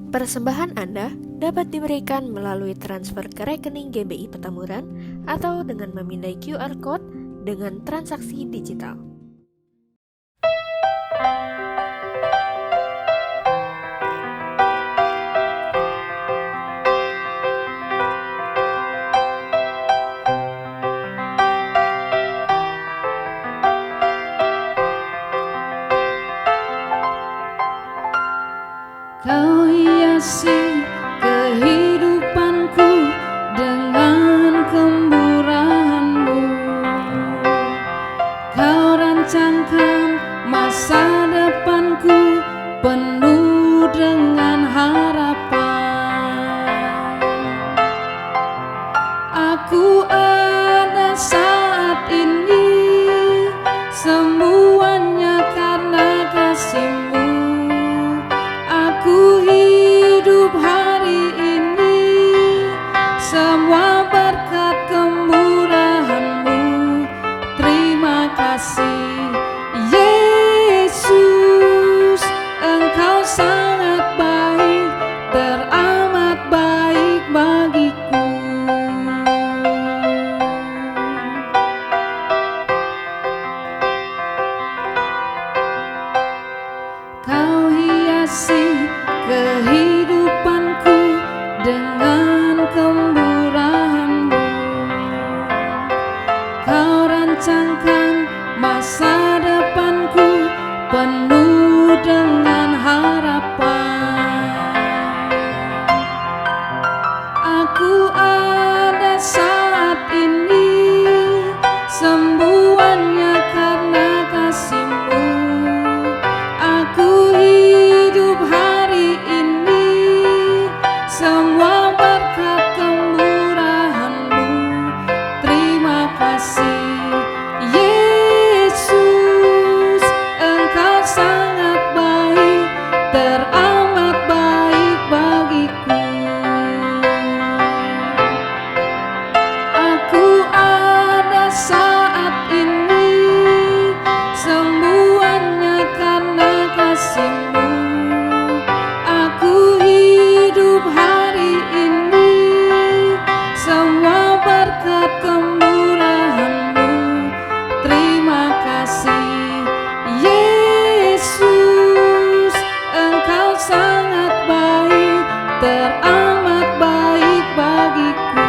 Persembahan Anda dapat diberikan melalui transfer ke rekening GBI Petamburan atau dengan memindai QR Code dengan transaksi digital. Kau hiasi kehidupanku dengan kemurahan-Mu. Kau rancangkan masa depanku penuh dengan harapan. Aku ada saat ini, semuanya karena kasih-Mu. Aku hidup hari ini, semua berkat kemurahan-Mu. Terima kasih Yesus, Engkau sangat baik, teramat baik bagiku. Kau hiasi kehidupanku dengan kemurahan-Mu. Kau rancangkan masa depanku penuh dengan harapan. Aku ada saat ini, semuanya karena kasih-Mu. Aku hidup hari ini, semua berkat kemurahan-Mu. Terima kasih Yesus, Engkau sangat baik, teramat baik bagiku. Aku ada saat ini, semuanya karena kasih-Mu. Aku hidup hari ini, semua berkat kemurahan-Mu. Terima kasih Yesus, Engkau sangat baik, teramat baik bagiku.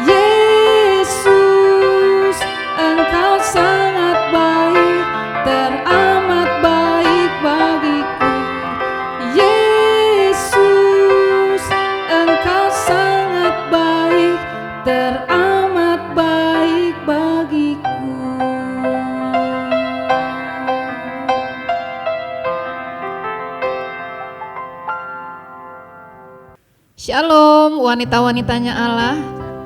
Yesus, Engkau sangat baik, teramat baik bagiku. Yesus, Engkau sangat baik, teramat baik bagiku. Shalom wanita-wanitanya Allah.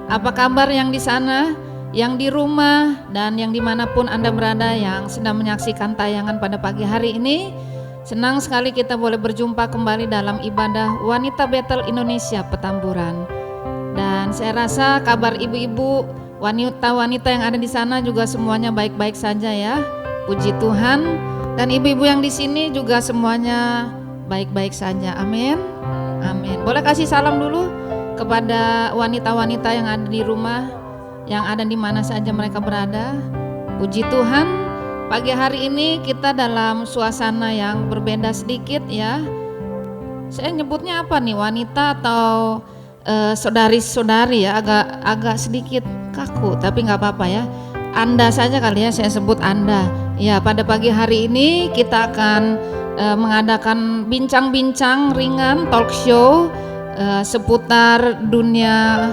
Apa kabar yang di sana, yang di rumah, dan yang dimanapun Anda berada yang sedang menyaksikan tayangan pada pagi hari ini. Senang sekali kita boleh berjumpa kembali dalam ibadah Wanita Betel Indonesia Petamburan. Dan saya rasa kabar ibu-ibu, wanita-wanita yang ada di sana juga semuanya baik-baik saja ya. Puji Tuhan. Dan ibu-ibu yang di sini juga semuanya baik-baik saja. Amin. Amin. Boleh kasih salam dulu kepada wanita-wanita yang ada di rumah, yang ada di mana saja mereka berada. Puji Tuhan, pagi hari ini kita dalam suasana yang berbeda sedikit ya. Saya nyebutnya apa nih, wanita atau saudari-saudari ya, agak sedikit kaku, tapi nggak apa-apa ya. Anda saja kali ya, saya sebut Anda. Ya, pada pagi hari ini kita akan mengadakan bincang-bincang ringan, talk show seputar dunia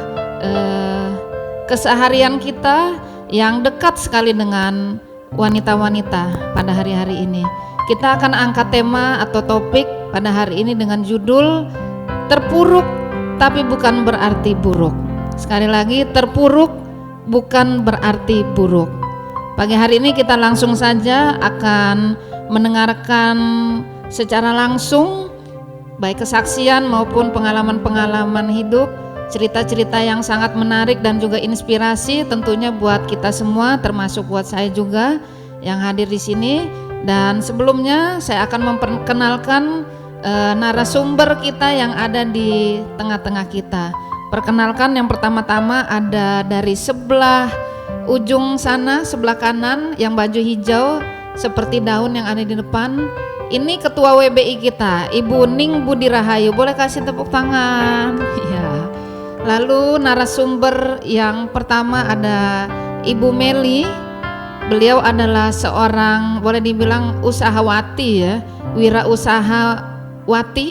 keseharian kita yang dekat sekali dengan wanita-wanita pada hari-hari ini. Kita akan angkat tema atau topik pada hari ini dengan judul terpuruk tapi bukan berarti buruk. Sekali lagi, terpuruk bukan berarti buruk. Pagi hari ini kita langsung saja akan mendengarkan secara langsung baik kesaksian maupun pengalaman-pengalaman hidup, cerita-cerita yang sangat menarik dan juga inspirasi tentunya buat kita semua, termasuk buat saya juga yang hadir di sini. Dan sebelumnya saya akan memperkenalkan narasumber kita yang ada di tengah-tengah kita. Perkenalkan, yang pertama-tama ada dari sebelah ujung sana, sebelah kanan, yang baju hijau seperti daun yang ada di depan. Ini ketua WBI kita, Ibu Ning Budi Rahayu. Boleh kasih tepuk tangan? Ya. Lalu narasumber yang pertama ada Ibu Meli. Beliau adalah seorang, boleh dibilang usahawati ya, wirausahawati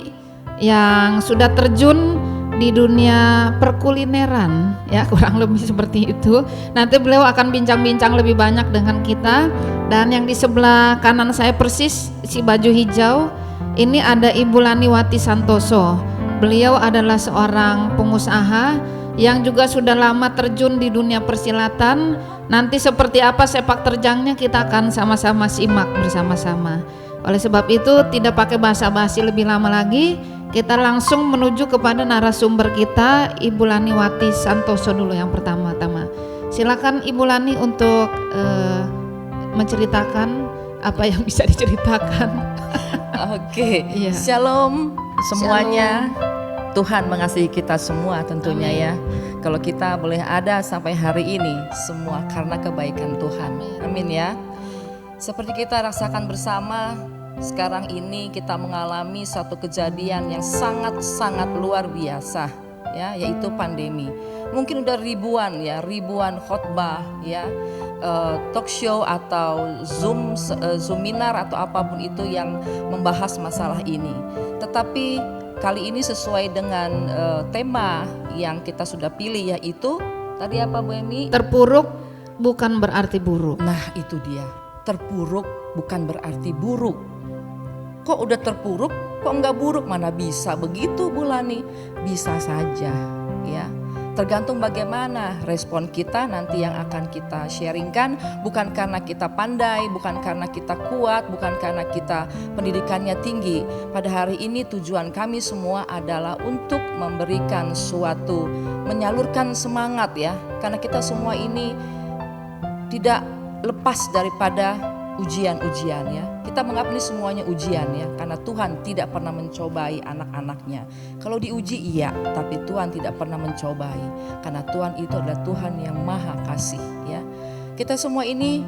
yang sudah terjun di dunia perkulineran ya, kurang lebih seperti itu. Nanti beliau akan bincang-bincang lebih banyak dengan kita. Dan yang di sebelah kanan saya persis, si baju hijau, ini ada Ibu Laniwati Santoso. Beliau adalah seorang pengusaha yang juga sudah lama terjun di dunia persilatan. Nanti seperti apa sepak terjangnya kita akan sama-sama simak bersama-sama. Oleh sebab itu tidak pakai basa-basi lebih lama lagi, kita langsung menuju kepada narasumber kita, Ibu Laniwati Santoso dulu yang pertama-tama. Silakan Ibu Lani untuk menceritakan apa yang bisa diceritakan. Oke, Iya. Shalom semuanya. Tuhan mengasihi kita semua tentunya ya. Kalau kita boleh ada sampai hari ini, semua karena kebaikan Tuhan. Amin ya. Seperti kita rasakan bersama, sekarang ini kita mengalami satu kejadian yang sangat-sangat luar biasa ya, yaitu pandemi. Mungkin udah ribuan khotbah ya, talk show atau Zoominar atau apapun itu yang membahas masalah ini. Tetapi kali ini sesuai dengan tema yang kita sudah pilih, yaitu tadi apa Bu Emi? Terpuruk bukan berarti buruk. Nah itu dia, terpuruk bukan berarti buruk. Kok udah terpuruk, kok enggak buruk? Mana bisa begitu Bu Lani? Bisa saja ya. Tergantung bagaimana respon kita nanti yang akan kita sharingkan. Bukan karena kita pandai, bukan karena kita kuat, bukan karena kita pendidikannya tinggi. Pada hari ini tujuan kami semua adalah untuk memberikan suatu, menyalurkan semangat ya. Karena kita semua ini tidak lepas daripada ujian-ujian ya. Kita menganggap ini semuanya ujian ya, karena Tuhan tidak pernah mencobai anak-anaknya. Kalau diuji iya, tapi Tuhan tidak pernah mencobai, karena Tuhan itu adalah Tuhan yang maha kasih ya. Kita semua ini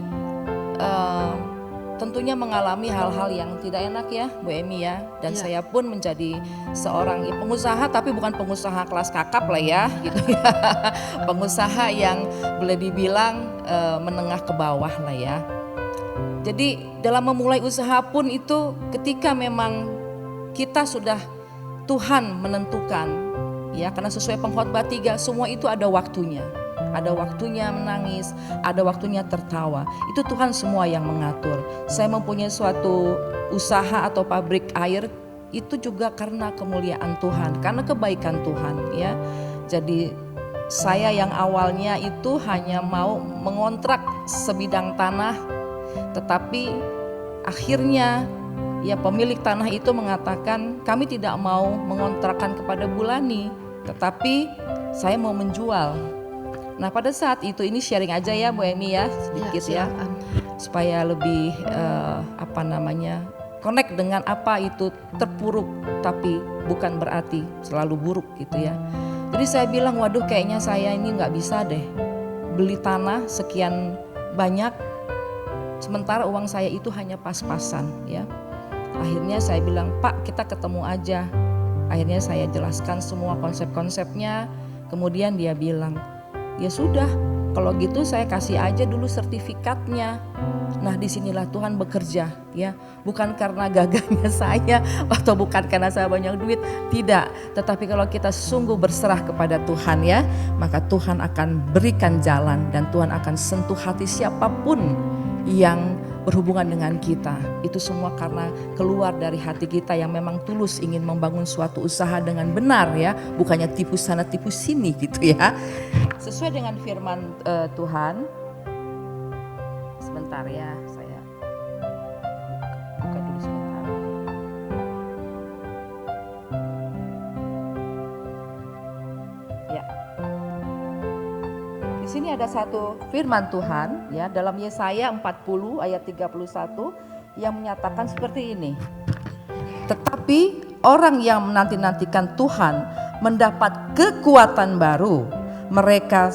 tentunya mengalami hal-hal yang tidak enak ya Bu Emi ya. Dan saya pun menjadi seorang pengusaha, tapi bukan pengusaha kelas kakap lah ya gitu ya. Pengusaha yang boleh dibilang menengah ke bawah lah ya. Jadi dalam memulai usaha pun itu ketika memang kita sudah Tuhan menentukan ya, karena sesuai pengkhotbah 3 semua itu ada waktunya. Ada waktunya menangis, ada waktunya tertawa. Itu Tuhan semua yang mengatur. Saya mempunyai suatu usaha atau pabrik air itu juga karena kemuliaan Tuhan, karena kebaikan Tuhan ya. Jadi saya yang awalnya itu hanya mau mengontrak sebidang tanah, tetapi akhirnya ya pemilik tanah itu mengatakan kami tidak mau mengontrakkan kepada Bu Lani, tetapi saya mau menjual. Nah pada saat itu, ini sharing aja ya Bu Emi ya sedikit ya, supaya lebih connect dengan apa itu terpuruk tapi bukan berarti selalu buruk gitu ya. Jadi saya bilang waduh kayaknya saya ini nggak bisa deh beli tanah sekian banyak, sementara uang saya itu hanya pas-pasan ya. Akhirnya saya bilang Pak kita ketemu aja. Akhirnya saya jelaskan semua konsep-konsepnya. Kemudian dia bilang ya sudah kalau gitu saya kasih aja dulu sertifikatnya. Nah disinilah Tuhan bekerja ya. Bukan karena gagahnya saya atau bukan karena saya banyak duit. Tidak. Tetapi kalau kita sungguh berserah kepada Tuhan ya, maka Tuhan akan berikan jalan dan Tuhan akan sentuh hati siapapun yang berhubungan dengan kita. Itu semua karena keluar dari hati kita yang memang tulus ingin membangun suatu usaha dengan benar ya, bukannya tipu sana tipu sini gitu ya. Sesuai dengan firman Tuhan. Sebentar ya, saya buka dulu sebentar. Ya. Di sini ada satu firman Tuhan ya dalam Yesaya 40 ayat 31 yang menyatakan seperti ini. Tetapi orang yang menanti-nantikan Tuhan mendapat kekuatan baru. Mereka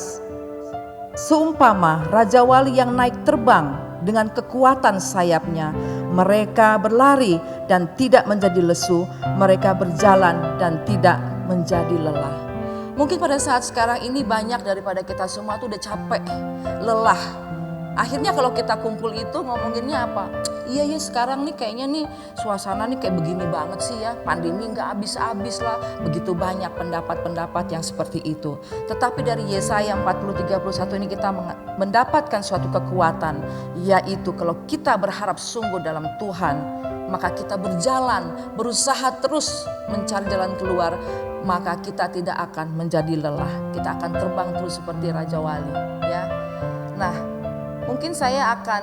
seumpama Raja Wali yang naik terbang dengan kekuatan sayapnya. Mereka berlari dan tidak menjadi lesu, mereka berjalan dan tidak menjadi lelah. Mungkin pada saat sekarang ini banyak daripada kita semua tuh udah capek, lelah. Akhirnya kalau kita kumpul itu ngomonginnya apa? Iya ya, sekarang nih kayaknya nih suasana nih kayak begini banget sih ya. Pandemi gak habis-habis lah. Begitu banyak pendapat-pendapat yang seperti itu. Tetapi dari Yesaya 40:31 ini kita mendapatkan suatu kekuatan. Yaitu kalau kita berharap sungguh dalam Tuhan, maka kita berjalan, berusaha terus mencari jalan keluar. Maka kita tidak akan menjadi lelah. Kita akan terbang terus seperti Raja Wali ya. Nah, mungkin saya akan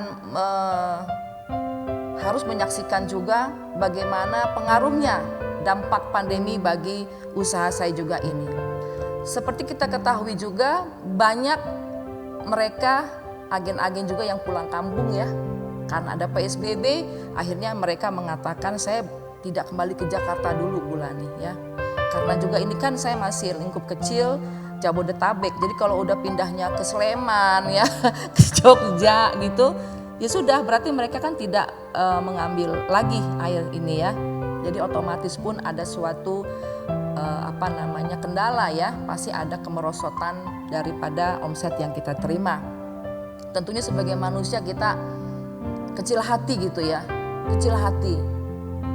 harus menyaksikan juga bagaimana pengaruhnya dampak pandemi bagi usaha saya juga ini. Seperti kita ketahui juga banyak mereka agen-agen juga yang pulang kampung ya. Karena ada PSBB, akhirnya mereka mengatakan saya tidak kembali ke Jakarta dulu bulan ini ya. Karena juga ini kan saya masih lingkup kecil Jabodetabek. Jadi kalau udah pindahnya ke Sleman ya, ke Jogja gitu, ya sudah berarti mereka kan tidak mengambil lagi air ini ya. Jadi otomatis pun ada suatu kendala ya, pasti ada kemerosotan daripada omset yang kita terima. Tentunya sebagai manusia kita kecil hati gitu ya, kecil hati.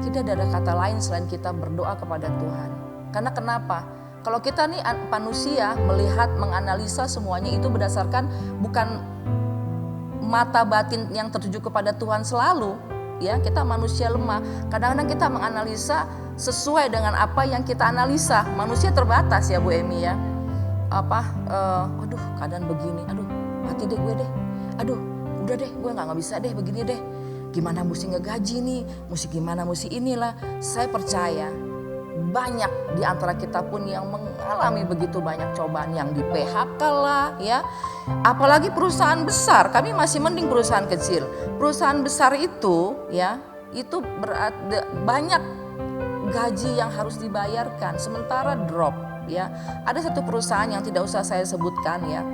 Tidak ada kata lain selain kita berdoa kepada Tuhan. Karena kenapa? Kalau kita nih manusia melihat, menganalisa semuanya itu berdasarkan bukan mata batin yang tertuju kepada Tuhan selalu. Ya, kita manusia lemah. Kadang-kadang kita menganalisa sesuai dengan apa yang kita analisa. Manusia terbatas ya Bu Emi ya. Aduh keadaan begini, aduh mati deh gue deh. Aduh udah deh gue gak bisa deh begini deh. Gimana mesti ngegaji nih, mesti gimana mesti inilah. Saya percaya banyak di antara kita pun yang mengalami begitu banyak cobaan, yang di PHK lah ya. Apalagi perusahaan besar, kami masih mending perusahaan kecil. Perusahaan besar itu ya, itu banyak gaji yang harus dibayarkan, sementara drop ya. Ada satu perusahaan yang tidak usah saya sebutkan ya.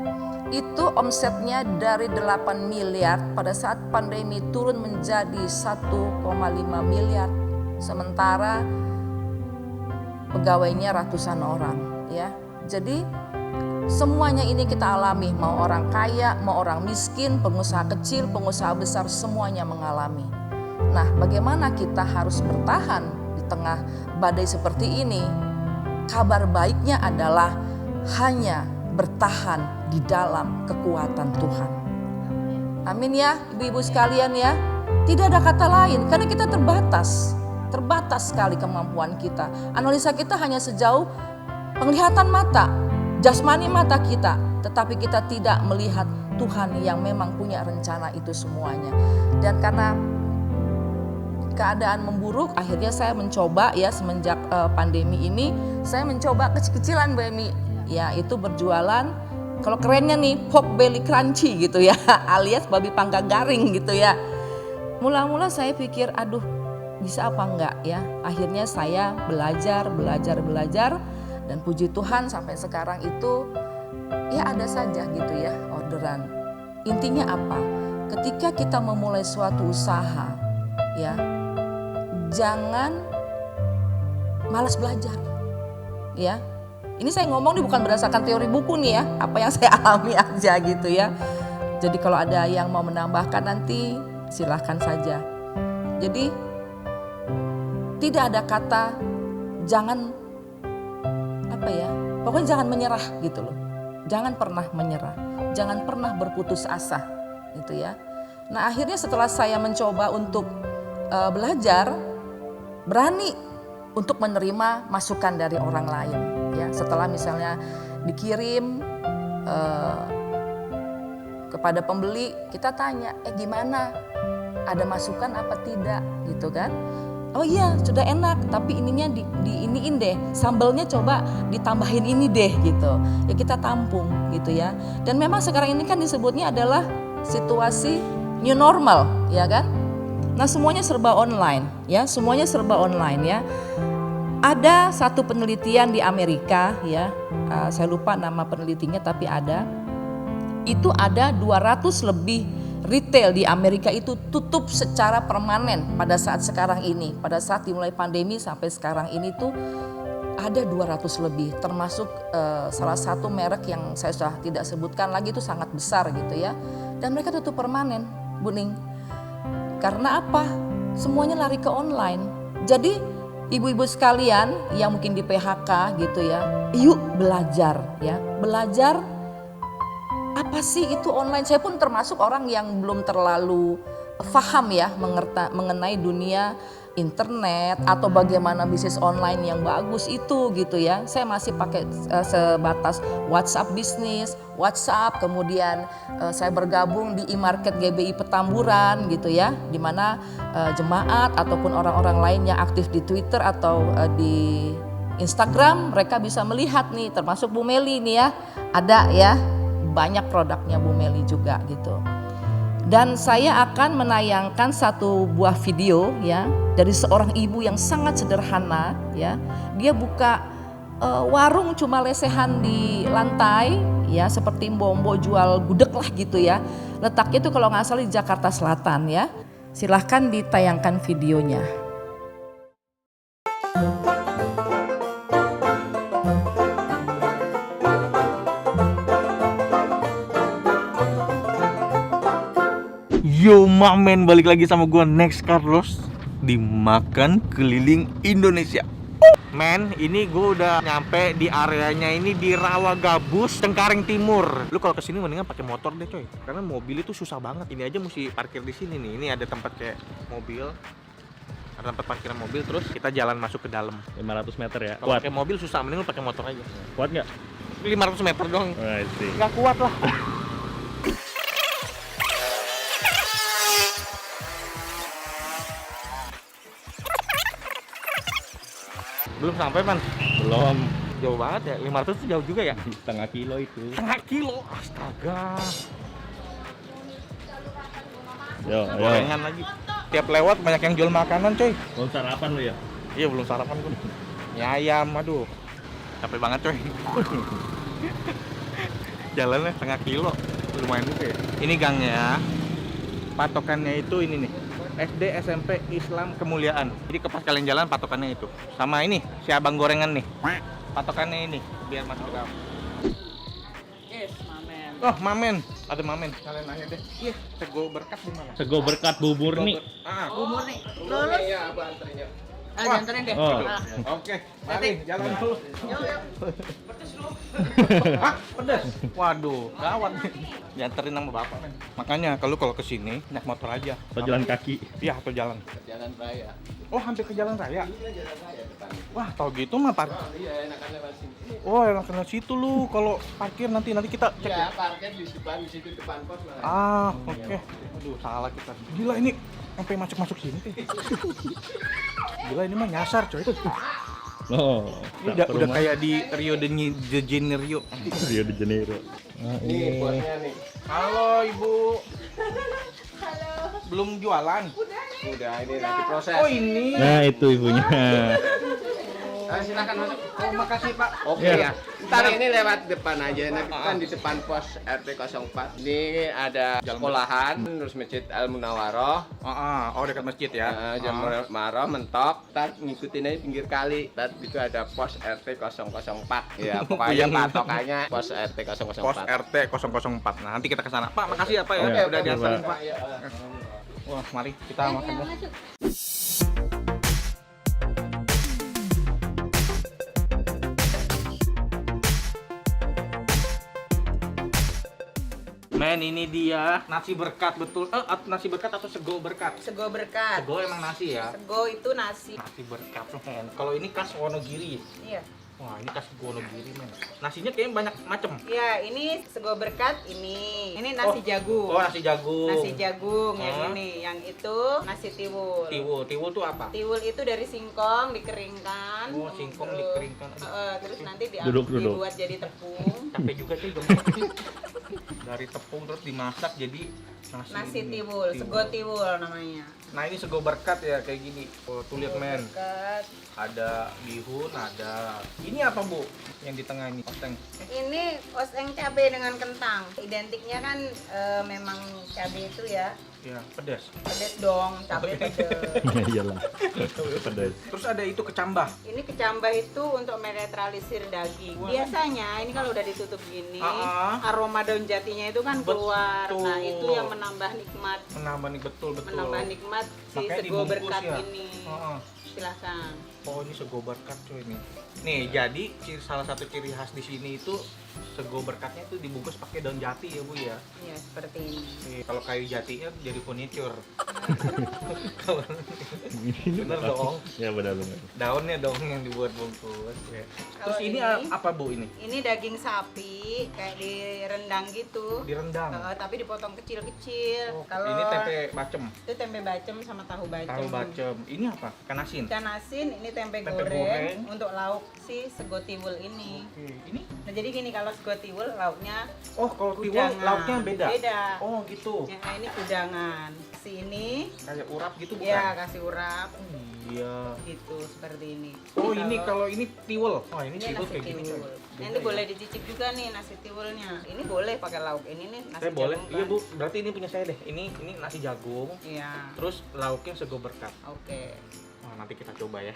Itu omsetnya dari 8 miliar pada saat pandemi turun menjadi 1,5 miliar. Sementara pegawainya ratusan orang ya. Jadi semuanya ini kita alami, mau orang kaya, mau orang miskin, pengusaha kecil, pengusaha besar, semuanya mengalami. Nah, bagaimana kita harus bertahan di tengah badai seperti ini? Kabar baiknya adalah hanya bertahan di dalam kekuatan Tuhan. Amin ya, ibu-ibu sekalian ya. Tidak ada kata lain karena kita terbatas. Terbatas sekali kemampuan kita. Analisa kita hanya sejauh penglihatan mata, jasmani mata kita. Tetapi kita tidak melihat Tuhan yang memang punya rencana itu semuanya. Dan karena keadaan memburuk, akhirnya saya mencoba ya semenjak pandemi ini, saya mencoba kecil-kecilan Bu Emi. Ya itu berjualan, kalau kerennya nih pork belly crunchy gitu ya, alias babi panggang garing gitu ya. Mula-mula saya pikir aduh bisa apa enggak ya. Akhirnya saya belajar dan puji Tuhan sampai sekarang itu ya ada saja gitu ya orderan. Intinya apa? Ketika kita memulai suatu usaha ya, jangan malas belajar ya. Ini saya ngomong nih bukan berdasarkan teori buku nih ya, apa yang saya alami aja gitu ya. Jadi kalau ada yang mau menambahkan nanti silahkan saja. Jadi tidak ada kata jangan pokoknya jangan menyerah gitu loh. Jangan pernah menyerah, jangan pernah berputus asa gitu ya. Nah akhirnya setelah saya mencoba untuk belajar, berani untuk menerima masukan dari orang lain ya. Setelah misalnya dikirim kepada pembeli, kita tanya, gimana? Ada masukan apa tidak gitu kan? Oh iya sudah enak, tapi ininya diiniin deh, sambalnya coba ditambahin ini deh gitu. Ya kita tampung gitu ya. Dan memang sekarang ini kan disebutnya adalah situasi new normal ya kan. Nah semuanya serba online ya, semuanya serba online ya. Ada satu penelitian di Amerika ya, saya lupa nama penelitinya tapi ada. Itu ada 200 lebih retail di Amerika itu tutup secara permanen pada saat sekarang ini. Pada saat dimulai pandemi sampai sekarang ini tuh ada 200 lebih, termasuk salah satu merek yang saya sudah tidak sebutkan lagi itu sangat besar gitu ya. Dan mereka tutup permanen, Bu Ning. Karena apa? Semuanya lari ke online. Jadi ibu-ibu sekalian yang mungkin di PHK gitu ya, yuk belajar ya. Belajar apa sih itu online? Saya pun termasuk orang yang belum terlalu paham ya mengenai dunia internet atau bagaimana bisnis online yang bagus itu gitu ya. Saya masih pakai sebatas WhatsApp bisnis, WhatsApp, kemudian saya bergabung di e-market GBI Petamburan gitu ya, di mana jemaat ataupun orang-orang lain yang aktif di Twitter atau di Instagram mereka bisa melihat nih, termasuk Bu Meli nih ya, ada ya banyak produknya Bu Meli juga gitu. Dan saya akan menayangkan satu buah video ya dari seorang ibu yang sangat sederhana ya. Dia buka warung cuma lesehan di lantai ya, seperti mbok-mbok jual gudeg lah gitu ya. Letaknya itu kalau nggak salah di Jakarta Selatan ya. Silahkan ditayangkan videonya. Yo mamen, balik lagi sama gua Next Carlos di Makan Keliling Indonesia. Men, ini gua udah nyampe di areanya ini di Rawa Gabus, Cengkareng Timur. Lu kalau kesini mendingan pakai motor deh coy, karena mobil itu susah banget. Ini aja mesti parkir di sini nih. Ini ada tempat kayak mobil, ada tempat parkiran mobil, terus kita jalan masuk ke dalam. 500 meter ya? Kalau Kuat? pakai mobil susah, mending lu pakai motor aja. Kuat nggak? 500 meter dong. Oh, I see. Nggak kuat lah. Belum sampai man. Belum. Jauh banget ya, 500 itu jauh juga ya. Setengah kilo itu. Setengah kilo, astaga. Yo, ayo. Gorengan lagi. Tiap lewat banyak yang jual makanan coy. Belum sarapan lu ya? Iya belum sarapan gue. Mie ayam, aduh. Capek banget coy. Jalannya setengah kilo, lumayan juga ya. Ini gangnya, patokannya itu ini nih. SD, SMP, Islam, Kemuliaan. Jadi ke pas kalian jalan patokannya itu. Sama ini, si abang gorengan nih. Patokannya ini, biar masuk ke dalam. Yes, mamen. Oh, mamen. Ada mamen. Kalian nanya deh. Iya, sego berkat di mana? Sego berkat Bu Murni. Umur nih. Lulus. Iya, Abang anterin ya. Anterin deh. Oh. Oke, mari jalan dulu. Hah? Pedas? Waduh, gawat nih. Dianterin sama bapak. Makanya kalau kesini naik motor aja. Atau jalan kaki. Iya, atau jalan. Jalan raya. Oh, hampir ke jalan raya. Iya, jalan raya depan. Wah, tau gitu mah Iya, enakan lewat sini. Oh, enakan situ lu. Kalau parkir nanti kita cek. Iya, parkir di situ depan pos lah. Ah, oke. Aduh, salah kita. Gila ini sampai masuk sini. Gila ini mah nyasar, coy. Oh. Ini udah kayak di Rio de Janeiro. Rio de Janeiro. Nah, Nih, ini. bosnya nih. Halo, Ibu. Halo. Belum jualan? Udah, ini nanti proses. Oh, ini. Nah, itu ibunya. Silakan masuk. Oh, makasih, Pak. Oke Ya. ya. Ntar ini lewat depan aja. Nanti kan di depan pos RT 04. Ini ada sekolahan, terus Masjid Al Munawaroh. Oh, dekat masjid ya. Jam Maroh mentok, ntar ngikutin aja pinggir kali. Ntar itu ada pos RT 004. Ya, pokoknya patokannya pos RT 004. Pos RT 004. Nah, nanti kita ke sana. Pak, makasih ya, Pak ya. Oke, Udah oke, diantarin, Pak. Pak. Wah, mari kita makan. Men, ini dia nasi berkat betul. Nasi berkat atau sego berkat? Sego berkat. Sego emang nasi ya. Sego itu nasi. Nasi berkat, men. Kalau ini khas Wonogiri. Iya. Wah, ini khas Wonogiri, men. Nasinya kayaknya banyak macem. Iya, ini sego berkat ini. Ini nasi jagung. Oh, nasi jagung. Nasi jagung yang Oh. ini. Yang itu nasi tiwul. Tiwul tuh apa? Tiwul itu dari singkong dikeringkan. Oh, singkong Terus- dikeringkan. terus nanti Duduk. dibuat jadi tepung. Capek juga sih gemuk. Dari tepung terus dimasak jadi Nasi tiwul, sego tiwul namanya. Nah ini sego berkat ya kayak gini. Oh, tuh lihat men. Berkat. Ada bihun, ada. Ini apa Bu? Yang di tengah ini oseng. Ini oseng cabai dengan kentang. Identiknya kan memang cabai itu ya. Ya, pedas. Pedes dong, cabai pedes. Iyalah. Pedas. Terus ada itu kecambah. Ini kecambah itu untuk menetralisir daging. Biasanya ini kalau udah ditutup gini, aroma daun jatinya itu kan keluar. Betul. Nah, itu yang menambah nikmat. Menambah nih betul. Menambah nikmat si Makanya sego dibungkus berkat ya? ini. Silahkan. Oh ini sego berkat cuy nih. Nih jadi salah satu ciri khas di sini itu sego berkatnya itu dibungkus pakai daun jati ya Bu ya. Ya seperti ini. Nih, kalau kayu jatinya jadi furniture. Bener dong. Ya benar-benar. Daunnya dong yang dibuat bungkus. Ya. Terus Kalau ini ini- apa Bu ini? Ini daging sapi kayak direndang gitu. Direndang. Tapi dipotong kecil-kecil. Oh, Kalau ini tempe bacem. itu tempe bacem sama tahu bacem. Tahu bacem. Ini apa? Ikan asin. Ikan asin, ini tempe, Tempe goreng. goreng. Untuk lauk si sego tiwul ini. Oke, ini Nah jadi gini, kalau sego tiwul lauknya oh kalau tiwul kudangan. lauknya beda. Beda. Oh gitu. Ya, ini kudangan. Sini Kayak urap gitu bukan? ya kasih urap Iya. gitu seperti ini. Oh ini kalau ini tiwul. Oh ini ini tiwul nasi kayak gini. tiwul. coy. Nah, Beda ini ya? boleh dicicip juga nih nasi tiwulnya. Ini boleh pakai lauk. Ini nih nasi Saya boleh. jagung Iya kan. Bu, berarti ini punya saya deh. Ini nasi jagung. Iya. Terus lauknya sego berkat. Oke. Oh, nanti kita coba ya.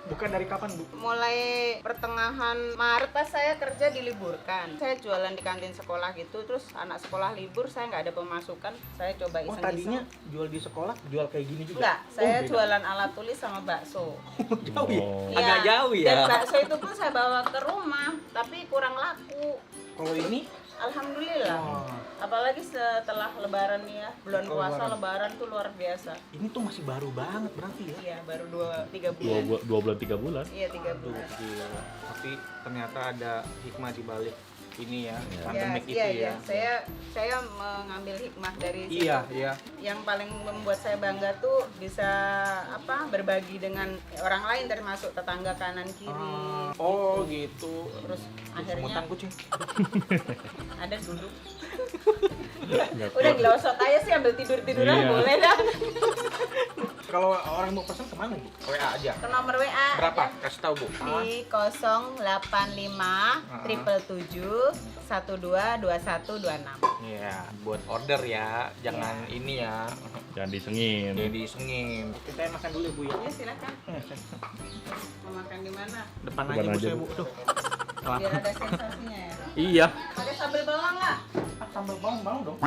Bukan dari kapan Bu? Mulai pertengahan Maret pas saya kerja diliburkan. Saya jualan di kantin sekolah gitu, terus anak sekolah libur, saya nggak ada pemasukan. Saya coba Oh iseng-iseng. tadinya jual di sekolah, jual kayak gini juga? Enggak, saya beda. jualan alat tulis sama bakso. Jauh ya? Oh. Iya, Agak jauh ya? Dan bakso itu pun saya bawa ke rumah, tapi kurang laku. Kalau ini? Alhamdulillah. Oh, Apalagi setelah lebaran nih ya, bulan Setelah puasa lebaran. lebaran tuh luar biasa. ini tuh masih baru banget berarti ya? Iya, baru 2-3 Dua, bulan. 2 bulan 3 bulan. Iya, 3 Aduh, bulan. gila. Tapi ternyata ada hikmah di balik ini ya, Iya. pandemik itu iya, ya. iya. Saya mengambil hikmah dari situ. Iya, iya. Yang paling membuat saya bangga tuh bisa berbagi dengan orang lain, termasuk tetangga kanan kiri. Oh gitu. Terus Semutan akhirnya kucing. ada duduk. Nggak Udah kuat. gelosot aja sih, ambil tiduran Iya. boleh dah. Kalau orang mau pesan kemana Bu? WA aja. Ke nomor WA Berapa? aja. Kasih tahu Bu. Di 085 777 122126. Iya, buat order ya. Jangan ini ya. Jangan disengin. Jadi sengin. Kita makan dulu ya Bu ya. Ya silakan. Mau makan di mana? Depan Depan aja Bu aja, saya Bu. Bu. Tuh. Biar ada sensasinya ya. Iya. Ada sambal bawang nggak? Sambal bawang dong.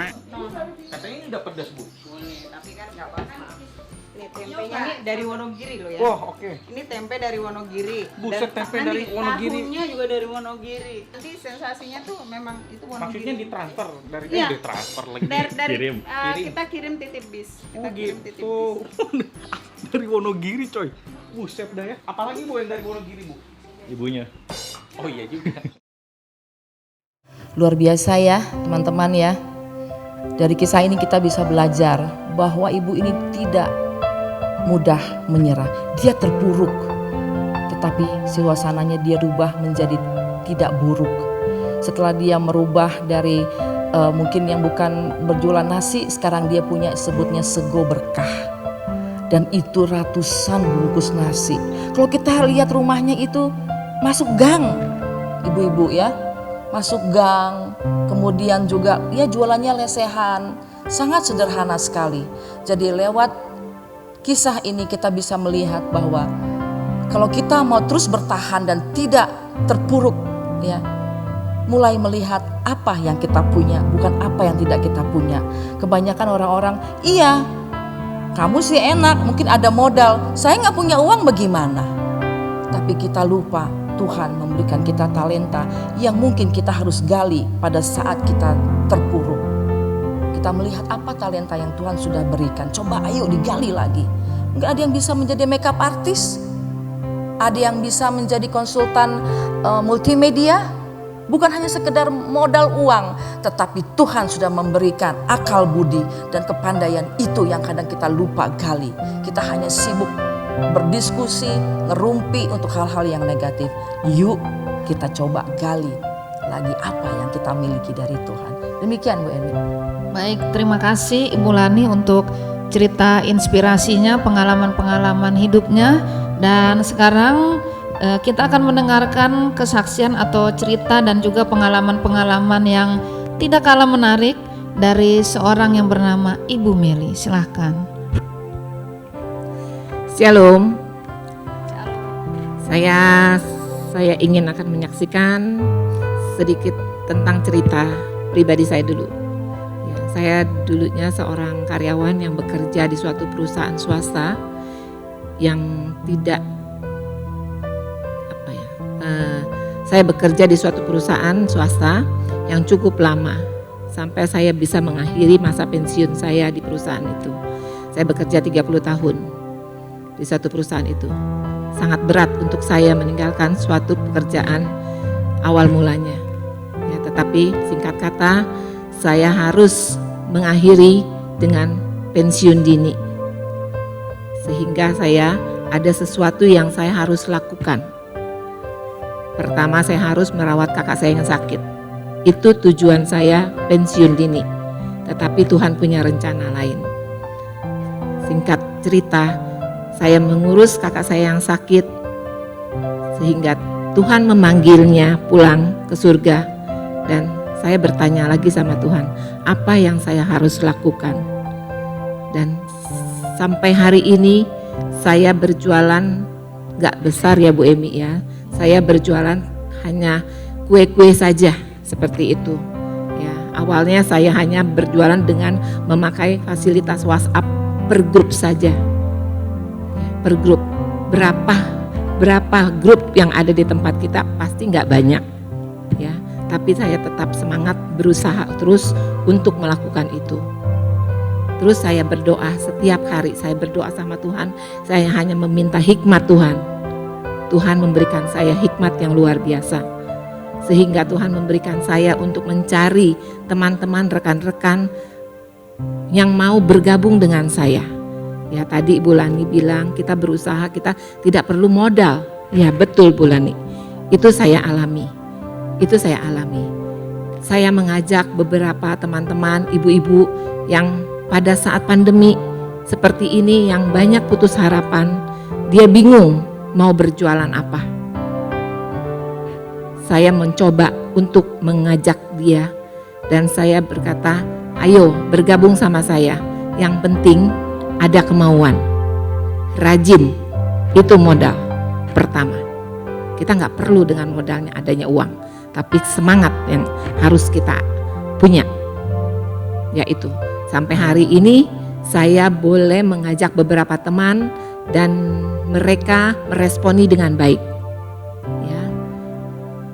Katanya ini udah pedas Bu. Boleh, tapi kan nggak apa-apa. Ini tempenya nih dari Wonogiri loh ya. Wah, oke. Ini tempe dari Wonogiri. Buset, tempe nanti dari Wonogiri. Tahunya juga dari Wonogiri. Nanti sensasinya tuh memang itu Wonogiri. Maksudnya ditransfer dari Iya. ditransfer lagi. dari Kirim. Kirim. kita kirim titip bis. Kita Oh kirim titip gitu. bis. Dari Wonogiri coy. Buset dah ya. Apalagi Bu yang dari Wonogiri Bu? Ibunya. Oh iya juga. Luar biasa ya teman-teman ya. Dari kisah ini kita bisa belajar bahwa ibu ini tidak mudah menyerah. Dia terpuruk, tetapi suasananya dia rubah menjadi tidak buruk. Setelah dia merubah dari mungkin yang bukan berjualan nasi, sekarang dia punya sebutnya sego berkah. Dan itu ratusan bungkus nasi. Kalau kita lihat rumahnya itu masuk gang, ibu-ibu ya, masuk gang, kemudian juga ya jualannya lesehan, sangat sederhana sekali. Jadi lewat kisah ini kita bisa melihat bahwa kalau kita mau terus bertahan dan tidak terpuruk ya, mulai melihat apa yang kita punya, bukan apa yang tidak kita punya. Kebanyakan orang-orang, iya kamu sih enak, mungkin ada modal, saya nggak punya uang bagaimana? Tapi kita lupa Tuhan memberikan kita talenta yang mungkin kita harus gali pada saat kita terpuruk. Kita melihat apa talenta yang Tuhan sudah berikan, coba ayo digali lagi. Mungkin ada yang bisa menjadi makeup artist, ada yang bisa menjadi konsultan multimedia. Bukan hanya sekedar modal uang, tetapi Tuhan sudah memberikan akal budi dan kepandaian itu yang kadang kita lupa gali. Kita hanya sibuk berdiskusi, ngerumpi untuk hal-hal yang negatif. Yuk kita coba gali lagi apa yang kita miliki dari Tuhan. Demikian Bu Eni. Baik, terima kasih Ibu Lani untuk cerita inspirasinya, pengalaman-pengalaman hidupnya. Dan sekarang kita akan mendengarkan kesaksian atau cerita dan juga pengalaman-pengalaman yang tidak kalah menarik dari seorang yang bernama Ibu Meli. Silahkan. Shalom. Saya ingin akan menyaksikan sedikit tentang cerita pribadi saya dulu. Ya, saya dulunya seorang karyawan yang bekerja di suatu perusahaan swasta yang tidak saya bekerja di suatu perusahaan swasta yang cukup lama sampai saya bisa mengakhiri masa pensiun saya di perusahaan itu. Saya bekerja 30 tahun di satu perusahaan itu. Sangat berat untuk saya meninggalkan suatu pekerjaan awal mulanya. Ya, tetapi singkat kata saya harus mengakhiri dengan pensiun dini. Sehingga saya ada sesuatu yang saya harus lakukan. Pertama, saya harus merawat kakak saya yang sakit. Itu tujuan saya pensiun dini. Tetapi Tuhan punya rencana lain. Singkat cerita, saya mengurus kakak saya yang sakit sehingga Tuhan memanggilnya pulang ke surga. Dan saya bertanya lagi sama Tuhan, apa yang saya harus lakukan? Dan sampai hari ini saya berjualan gak besar ya Bu Emi ya. Saya berjualan hanya kue-kue saja seperti itu. Ya, awalnya saya hanya berjualan dengan memakai fasilitas WhatsApp per grup saja. Ya, per grup. Berapa grup yang ada di tempat kita pasti nggak banyak. Ya, tapi saya tetap semangat berusaha terus untuk melakukan itu. Terus saya berdoa setiap hari, saya berdoa sama Tuhan. Saya hanya meminta hikmat Tuhan. Tuhan memberikan saya hikmat yang luar biasa. Sehingga Tuhan memberikan saya untuk mencari teman-teman, rekan-rekan yang mau bergabung dengan saya. Ya, tadi Ibu Lani bilang kita berusaha, kita tidak perlu modal. Ya betul Bu Lani, itu saya alami. Saya mengajak beberapa teman-teman, ibu-ibu yang pada saat pandemi seperti ini yang banyak putus harapan, dia bingung mau berjualan apa. Saya mencoba untuk mengajak dia dan saya berkata, ayo bergabung sama saya. Yang penting ada kemauan, rajin, itu modal pertama. Kita nggak perlu dengan modalnya adanya uang, tapi semangat yang harus kita punya. Yaitu sampai hari ini saya boleh mengajak beberapa teman dan mereka meresponi dengan baik. Ya.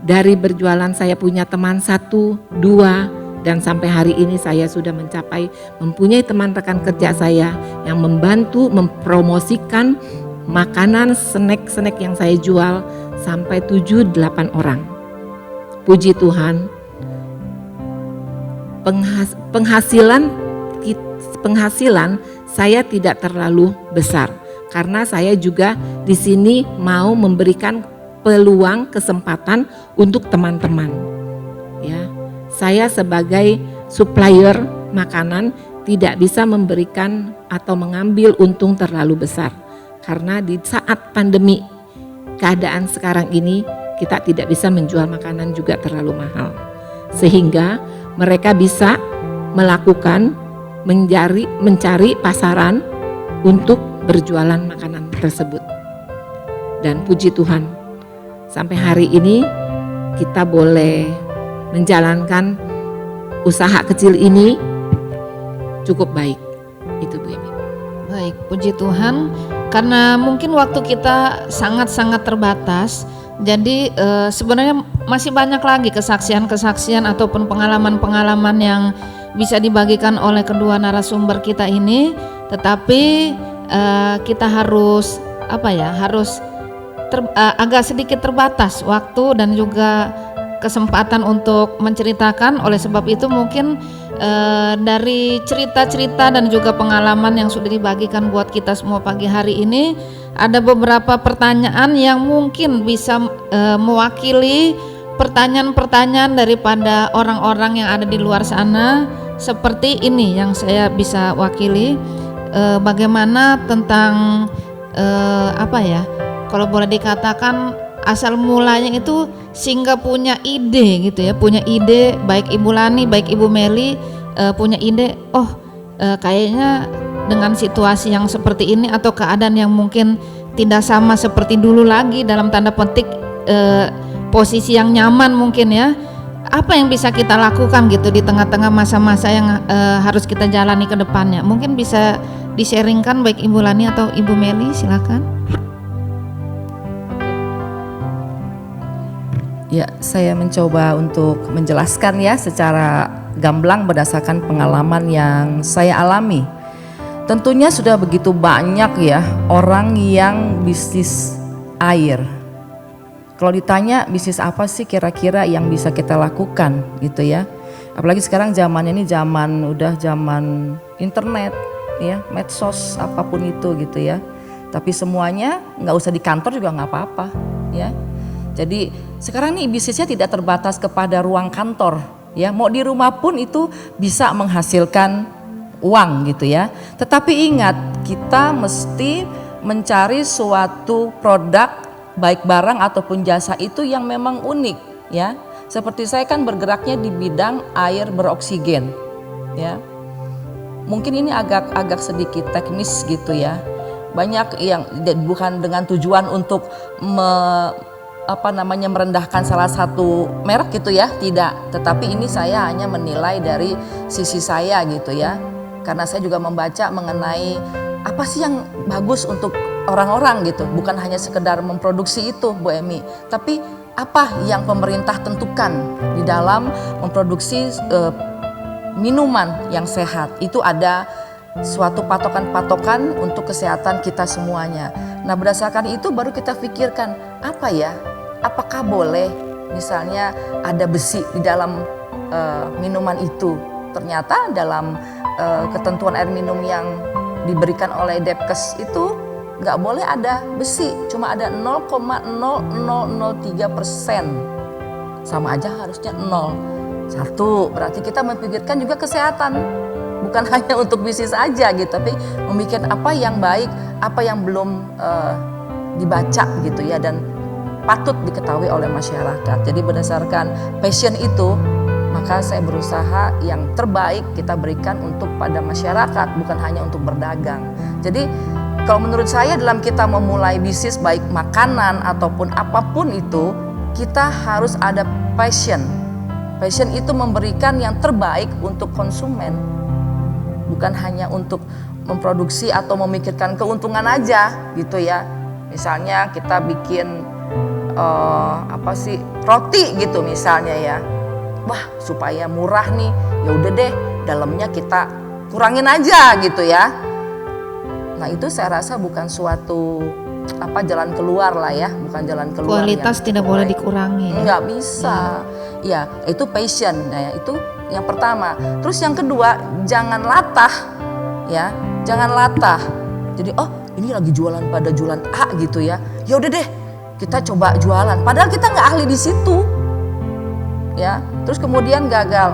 Dari berjualan saya punya teman 1, 2 dan sampai hari ini saya sudah mempunyai teman rekan kerja saya yang membantu mempromosikan makanan snack yang saya jual sampai 7-8 orang. Puji Tuhan, penghasilan saya tidak terlalu besar. Karena saya juga di sini mau memberikan peluang kesempatan untuk teman-teman. Ya, saya sebagai supplier makanan tidak bisa memberikan atau mengambil untung terlalu besar. Karena di saat pandemi keadaan sekarang ini kita tidak bisa menjual makanan juga terlalu mahal. Sehingga mereka bisa melakukan mencari pasaran untuk berjualan makanan tersebut. Dan puji Tuhan, sampai hari ini kita boleh menjalankan usaha kecil ini cukup baik. Itu Bu Emi. Baik, puji Tuhan. Karena mungkin waktu kita sangat-sangat terbatas, jadi sebenarnya masih banyak lagi kesaksian-kesaksian ataupun pengalaman-pengalaman yang bisa dibagikan oleh kedua narasumber kita ini. Tetapi kita harus agak sedikit terbatas waktu dan juga kesempatan untuk menceritakan. Oleh sebab itu mungkin dari cerita-cerita dan juga pengalaman yang sudah dibagikan buat kita semua pagi hari ini, ada beberapa pertanyaan yang mungkin bisa mewakili pertanyaan-pertanyaan daripada orang-orang yang ada di luar sana seperti ini yang saya bisa wakili. Bagaimana tentang apa ya? Kalau boleh dikatakan asal mulanya itu sehingga punya ide gitu ya, punya ide, baik Ibu Lani, baik Ibu Meli punya ide, kayaknya dengan situasi yang seperti ini atau keadaan yang mungkin tidak sama seperti dulu lagi dalam tanda petik, posisi yang nyaman mungkin ya, apa yang bisa kita lakukan gitu di tengah-tengah masa-masa yang harus kita jalani ke depannya. Mungkin bisa di-sharingkan baik Ibu Lani atau Ibu Meli, silakan. Ya, saya mencoba untuk menjelaskan ya secara gamblang berdasarkan pengalaman yang saya alami. Tentunya sudah begitu banyak ya orang yang bisnis air. Kalau ditanya bisnis apa sih kira-kira yang bisa kita lakukan gitu ya. Apalagi sekarang zamannya ini zaman internet ya, medsos apapun itu gitu ya. Tapi semuanya nggak usah di kantor juga nggak apa-apa ya. Jadi sekarang nih bisnisnya tidak terbatas kepada ruang kantor ya, mau di rumah pun itu bisa menghasilkan uang gitu ya. Tetapi ingat, kita mesti mencari suatu produk baik barang ataupun jasa itu yang memang unik ya. Seperti saya kan bergeraknya di bidang air beroksigen ya. Mungkin ini agak sedikit teknis gitu ya. Banyak yang bukan dengan tujuan untuk merendahkan salah satu merek gitu ya, tidak. Tetapi ini saya hanya menilai dari sisi saya gitu ya. Karena saya juga membaca mengenai apa sih yang bagus untuk orang-orang gitu. Bukan hanya sekedar memproduksi itu Bu Emi, tapi apa yang pemerintah tentukan di dalam memproduksi minuman yang sehat. Itu ada suatu patokan-patokan untuk kesehatan kita semuanya. Nah, berdasarkan itu baru kita pikirkan apa ya, apakah boleh misalnya ada besi di dalam minuman itu. Ternyata dalam ketentuan air minum yang diberikan oleh Depkes itu nggak boleh ada besi, cuma ada 0,0003%. Sama aja harusnya 0. Satu, berarti kita memikirkan juga kesehatan. Bukan hanya untuk bisnis aja gitu, tapi memikirkan apa yang baik, apa yang belum dibaca gitu ya, dan patut diketahui oleh masyarakat. Jadi berdasarkan passion itu, maka saya berusaha yang terbaik kita berikan untuk pada masyarakat, bukan hanya untuk berdagang. Jadi kalau menurut saya dalam kita memulai bisnis baik makanan ataupun apapun itu, kita harus ada passion. Passion itu memberikan yang terbaik untuk konsumen. Bukan hanya untuk memproduksi atau memikirkan keuntungan aja gitu ya. Misalnya kita bikin roti gitu misalnya ya. Wah, supaya murah nih, ya udah deh dalamnya kita kurangin aja gitu ya. Nah, itu saya rasa bukan suatu jalan keluar lah ya, bukan jalan keluar. Kualitas tidak boleh dikurangi. Nggak bisa. Ya, itu passion. Nah, itu yang pertama. Terus yang kedua, jangan latah ya, jangan latah. Jadi ini lagi jualan pada jualan A gitu ya. Ya udah deh, kita coba jualan. Padahal kita nggak ahli di situ. Ya, terus kemudian gagal.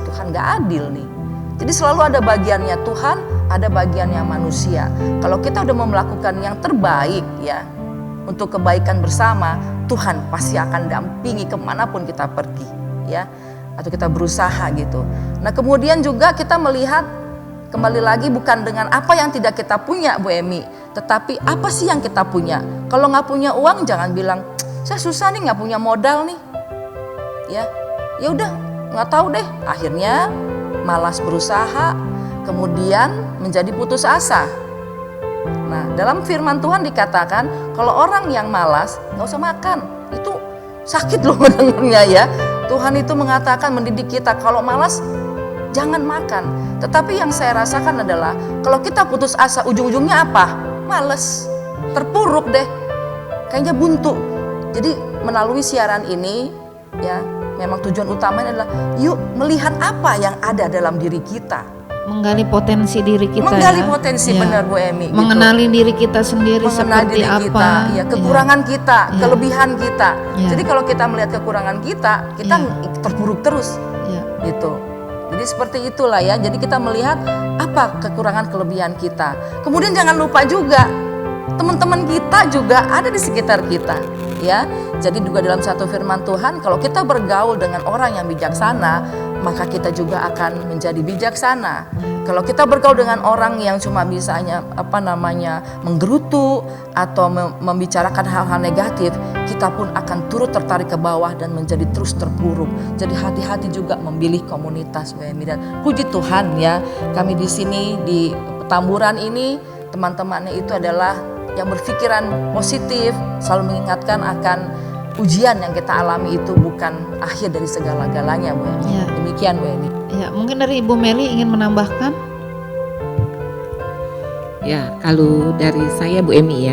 Tuhan nggak adil nih. Jadi selalu ada bagiannya Tuhan, ada bagiannya manusia. Kalau kita udah melakukan yang terbaik ya, untuk kebaikan bersama, Tuhan pasti akan dampingi kemanapun kita pergi ya, atau kita berusaha gitu. Nah, kemudian juga kita melihat kembali lagi bukan dengan apa yang tidak kita punya Bu Emi, tetapi apa sih yang kita punya. Kalau nggak punya uang jangan bilang saya susah nih, nggak punya modal nih ya. Ya udah, nggak tahu deh, akhirnya malas berusaha, kemudian menjadi putus asa. Nah, dalam firman Tuhan dikatakan kalau orang yang malas nggak usah makan, itu sakit loh mendengarnya ya. Tuhan itu mengatakan mendidik kita kalau malas jangan makan. Tetapi yang saya rasakan adalah kalau kita putus asa ujung-ujungnya apa? Males, terpuruk deh, kayaknya buntu. Jadi melalui siaran ini ya, memang tujuan utamanya adalah yuk melihat apa yang ada dalam diri kita menggali potensi diri kita, menggali ya. potensi, Ya. benar Bu Emi, gitu. Mengenali diri kita sendiri Mengenal seperti diri apa, kita, ya, kekurangan kita, Ya. kelebihan kita. Ya. Jadi kalau kita melihat kekurangan kita terpuruk terus, Ya. gitu. Jadi seperti itulah ya. Jadi kita melihat apa kekurangan kelebihan kita. Kemudian jangan lupa juga teman-teman kita juga ada di sekitar kita, ya. Jadi juga dalam satu firman Tuhan, kalau kita bergaul dengan orang yang bijaksana, maka kita juga akan menjadi bijaksana. Kalau kita bergaul dengan orang yang cuma bisanya menggerutu atau membicarakan hal-hal negatif, kita pun akan turut tertarik ke bawah dan menjadi terus terpuruk. Jadi hati-hati juga memilih komunitas Bu Emi. Dan puji Tuhan ya, kami di sini di Petamburan ini teman-temannya itu adalah yang berpikiran positif, selalu mengingatkan akan ujian yang kita alami itu bukan akhir dari segala-galanya Bu Emi. Ya. Demikian Bu Emi. Ya, mungkin dari Ibu Meli ingin menambahkan. Ya, kalau dari saya Bu Emi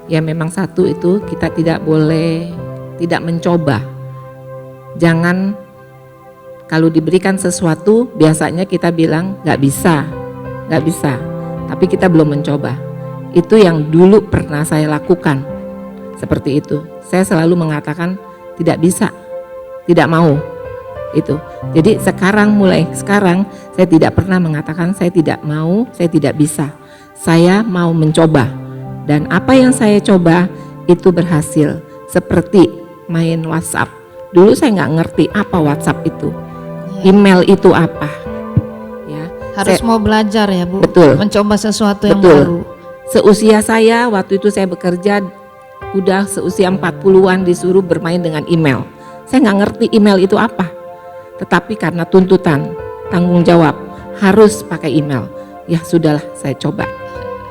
ya memang satu itu kita tidak boleh tidak mencoba. Jangan kalau diberikan sesuatu biasanya kita bilang nggak bisa, tapi kita belum mencoba. Itu yang dulu pernah saya lakukan, seperti itu. Saya selalu mengatakan tidak bisa, tidak mau. Itu. Jadi mulai sekarang saya tidak pernah mengatakan saya tidak mau, saya tidak bisa. Saya mau mencoba. Dan apa yang saya coba itu berhasil. Seperti main WhatsApp. Dulu saya nggak ngerti apa WhatsApp itu. Email itu apa. Ya. Harus mau belajar ya Bu. Betul. Mencoba sesuatu yang Betul. baru. Seusia saya waktu itu saya bekerja udah seusia 40-an disuruh bermain dengan email. Saya nggak ngerti email itu apa. Tetapi karena tuntutan, tanggung jawab, harus pakai email. Ya sudahlah, saya coba.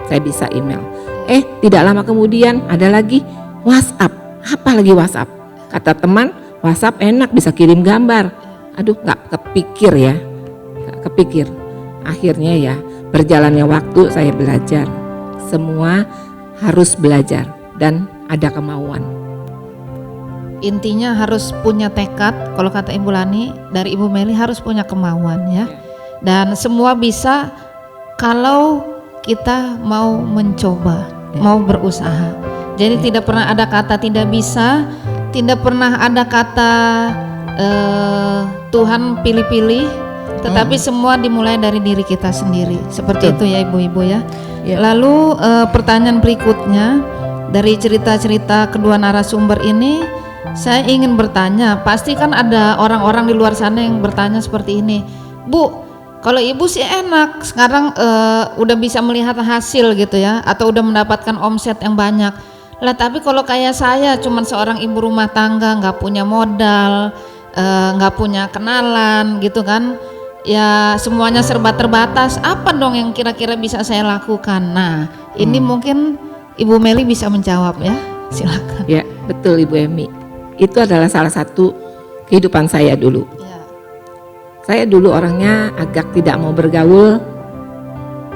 Saya bisa email. Tidak lama kemudian ada lagi WhatsApp. Apa lagi WhatsApp? Kata teman, WhatsApp enak bisa kirim gambar. Aduh, nggak kepikir ya. Nggak kepikir. Akhirnya ya, berjalannya waktu saya belajar. Semua harus belajar dan ada kemauan. Intinya harus punya tekad, kalau kata Ibu Lani, dari Ibu Meli harus punya kemauan ya. Dan semua bisa kalau kita mau mencoba, mau berusaha. Jadi tidak pernah ada kata tidak bisa, tidak pernah ada kata Tuhan pilih-pilih, tetapi semua dimulai dari diri kita sendiri. Seperti itu ya Ibu-ibu ya. Lalu pertanyaan berikutnya, dari cerita-cerita kedua narasumber ini saya ingin bertanya, pasti kan ada orang-orang di luar sana yang bertanya seperti ini, Bu, kalau Ibu sih enak, sekarang udah bisa melihat hasil gitu ya, atau udah mendapatkan omset yang banyak. Lah tapi kalau kayak saya cuman seorang ibu rumah tangga, nggak punya modal, nggak punya kenalan gitu kan, ya semuanya serba terbatas, apa dong yang kira-kira bisa saya lakukan? Nah ini mungkin Ibu Meli bisa menjawab ya, silakan. Ya betul Ibu Emi. Itu adalah salah satu kehidupan saya dulu. Ya. Saya dulu orangnya agak tidak mau bergaul,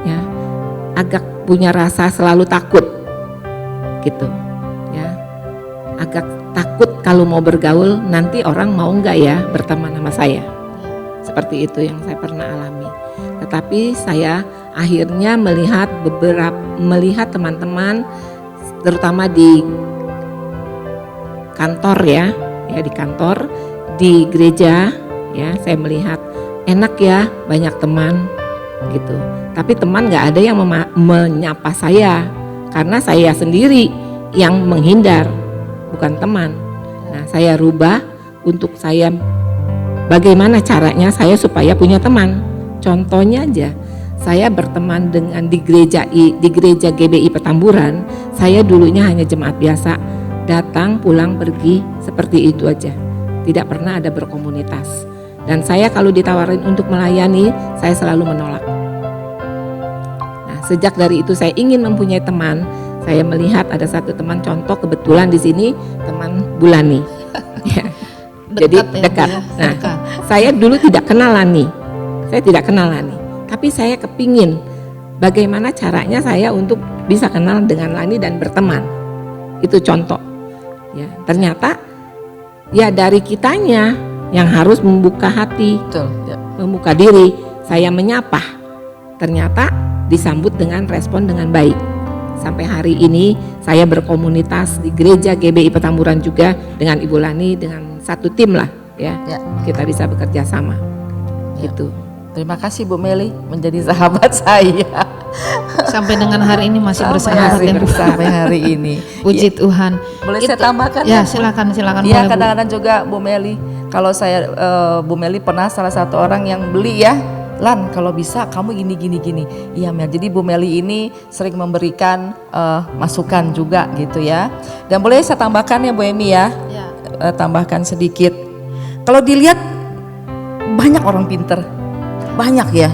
ya, agak punya rasa selalu takut, gitu, ya, agak takut kalau mau bergaul nanti orang mau nggak ya berteman sama saya, seperti itu yang saya pernah alami. Tetapi saya akhirnya melihat teman-teman, terutama di kantor ya di kantor, di gereja ya, saya melihat enak ya banyak teman gitu. Tapi teman nggak ada yang menyapa saya karena saya sendiri yang menghindar, bukan teman. Nah saya rubah untuk saya bagaimana caranya saya supaya punya teman. Contohnya aja, saya berteman dengan di gereja GBI Petamburan. Saya dulunya hanya jemaat biasa, datang pulang pergi seperti itu aja, tidak pernah ada berkomunitas. Dan saya kalau ditawarin untuk melayani, saya selalu menolak. Nah sejak dari itu saya ingin mempunyai teman. Saya melihat ada satu teman, contoh kebetulan di sini teman Bulani. Ya. Jadi dekat. Nah saya dulu tidak kenal Lani, tapi saya kepingin bagaimana caranya saya untuk bisa kenal dengan Lani dan berteman. Itu contoh. Ya, ternyata ya dari kitanya yang harus membuka hati, Betul, ya. membuka diri. Saya menyapa ternyata disambut dengan respon dengan baik. Sampai hari ini saya berkomunitas di gereja GBI Petamburan juga dengan Ibu Lani, dengan satu tim lah ya. Ya. Kita bisa bekerja sama. Gitu. Terima kasih Bu Meli menjadi sahabat saya. Sampai dengan hari ini masih Sampai bersahabat hari, ya, Bu. sampai hari ini. Puji Tuhan. Boleh saya tambahkan? Ya, silakan Iya, boleh, Bu. kadang-kadang juga Bu Meli, kalau saya Bu Meli pernah salah satu orang yang beli ya, Lan kalau bisa kamu gini. Iya Mel, jadi Bu Meli ini sering memberikan masukan juga gitu ya. Dan boleh saya tambahkan ya Bu Emi ya, tambahkan sedikit. Kalau dilihat banyak orang pinter, banyak ya,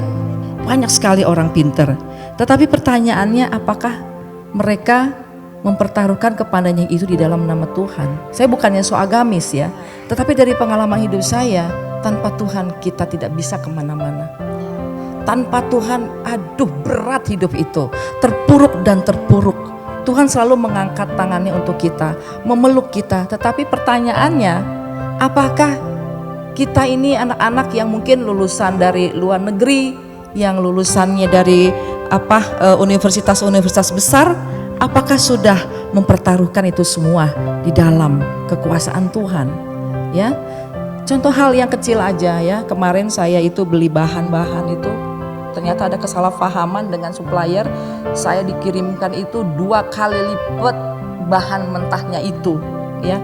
banyak sekali orang pinter. Tetapi pertanyaannya apakah mereka mempertaruhkan kepadanya itu di dalam nama Tuhan? Saya bukannya so agamis ya, tetapi dari pengalaman hidup saya, tanpa Tuhan kita tidak bisa kemana-mana. Tanpa Tuhan, aduh berat hidup itu, terpuruk dan terpuruk. Tuhan selalu mengangkat tangannya untuk kita, memeluk kita. Tetapi pertanyaannya, apakah kita ini anak-anak yang mungkin lulusan dari luar negeri, yang lulusannya dari universitas-universitas besar, apakah sudah mempertaruhkan itu semua di dalam kekuasaan Tuhan? Ya, contoh hal yang kecil aja ya. Kemarin saya itu beli bahan-bahan itu, ternyata ada kesalahpahaman dengan supplier. Saya dikirimkan itu 2 kali lipat bahan mentahnya itu, ya.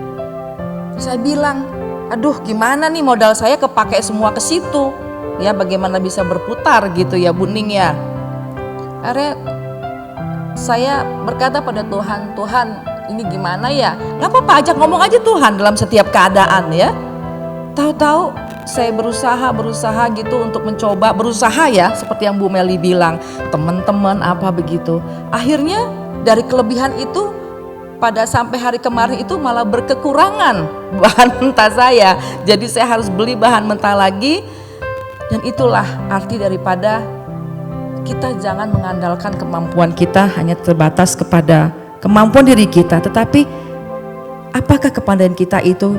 Saya bilang, aduh gimana nih modal saya kepake semua ke situ, ya bagaimana bisa berputar gitu ya Bu Ning ya. Akhirnya saya berkata pada Tuhan, Tuhan ini gimana ya? Gak apa-apa, ajak ngomong aja Tuhan dalam setiap keadaan ya. Tahu-tahu saya berusaha gitu untuk mencoba, berusaha ya seperti yang Bu Meli bilang, teman-teman apa begitu. Akhirnya dari kelebihan itu pada sampai hari kemarin itu malah berkekurangan bahan mentah saya. Jadi saya harus beli bahan mentah lagi. Dan itulah arti daripada kita jangan mengandalkan kemampuan kita hanya terbatas kepada kemampuan diri kita, tetapi apakah kepandaian kita itu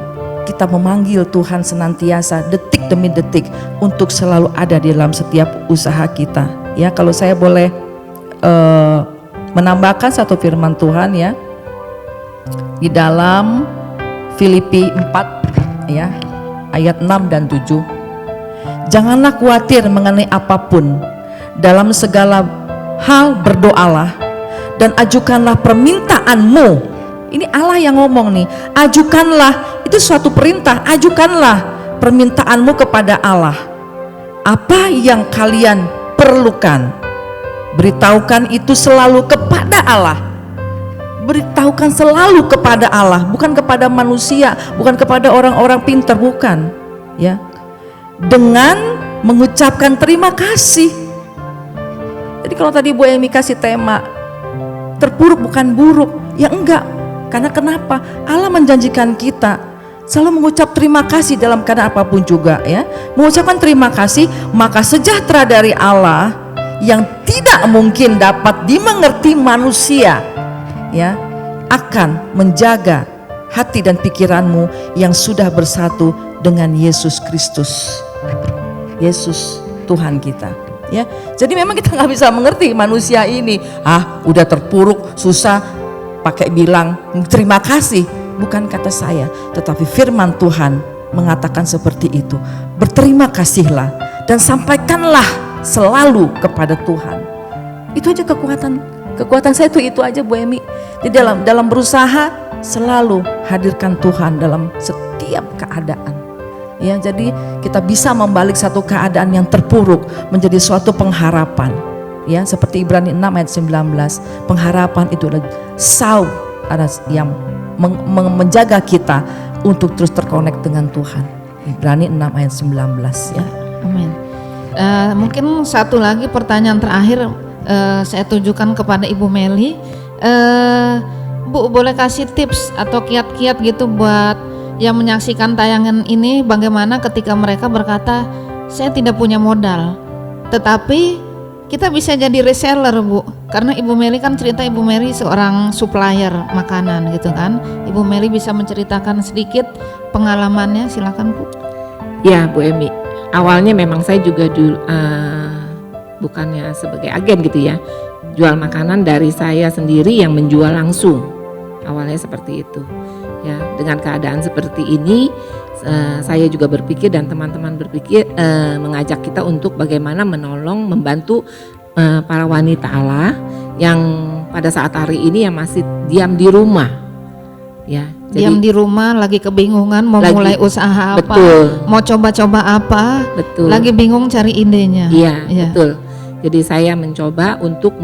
kita memanggil Tuhan senantiasa detik demi detik untuk selalu ada di dalam setiap usaha kita. Ya, kalau saya boleh menambahkan satu firman Tuhan ya, di dalam Filipi 4 ya, ayat 6 dan 7. Janganlah khawatir mengenai apapun, dalam segala hal berdoalah dan ajukanlah permintaanmu. Ini Allah yang ngomong nih, ajukanlah, itu suatu perintah, ajukanlah permintaanmu kepada Allah. Apa yang kalian perlukan, beritahukan itu selalu kepada Allah. Beritahukan selalu kepada Allah, bukan kepada manusia, bukan kepada orang-orang pintar, bukan ya. Dengan mengucapkan terima kasih. Jadi kalau tadi Bu Emi kasih tema terpuruk bukan buruk, ya enggak. Karena kenapa? Allah menjanjikan kita selalu mengucap terima kasih dalam keadaan apapun juga ya. Mengucapkan terima kasih, maka sejahtera dari Allah yang tidak mungkin dapat dimengerti manusia ya, akan menjaga hati dan pikiranmu yang sudah bersatu dengan Yesus Kristus. Yesus Tuhan kita ya. Jadi memang kita nggak bisa mengerti manusia ini, udah terpuruk susah pakai bilang terima kasih, bukan kata saya, tetapi firman Tuhan mengatakan seperti itu. Berterima kasihlah dan sampaikanlah selalu kepada Tuhan. Itu aja kekuatan saya itu aja Bu Emi. Jadi dalam berusaha selalu hadirkan Tuhan dalam setiap keadaan. Ya, jadi kita bisa membalik satu keadaan yang terpuruk menjadi suatu pengharapan. Ya, seperti Ibrani 6 ayat 19. Pengharapan itu adalah sauh yang menjaga kita untuk terus terkonek dengan Tuhan. Ibrani 6 ayat 19 ya. Amin. Mungkin satu lagi pertanyaan terakhir saya tujukan kepada Ibu Meli. Bu, boleh kasih tips atau kiat-kiat gitu buat yang menyaksikan tayangan ini, bagaimana ketika mereka berkata saya tidak punya modal, tetapi kita bisa jadi reseller Bu, karena Ibu Meli kan cerita Ibu Meli seorang supplier makanan gitu kan. Ibu Meli bisa menceritakan sedikit pengalamannya, silakan Bu. Ya Bu Emi, awalnya memang saya juga dulu bukannya sebagai agen gitu ya. Jual makanan dari saya sendiri yang menjual langsung. Awalnya seperti itu. Ya, dengan keadaan seperti ini saya juga berpikir dan teman-teman berpikir mengajak kita untuk bagaimana menolong, membantu para wanita Allah yang pada saat hari ini yang masih diam di rumah. Ya, Diam di rumah lagi kebingungan mau mulai usaha apa, betul, mau coba-coba apa, betul. lagi bingung cari idenya. Iya, betul. Jadi saya mencoba untuk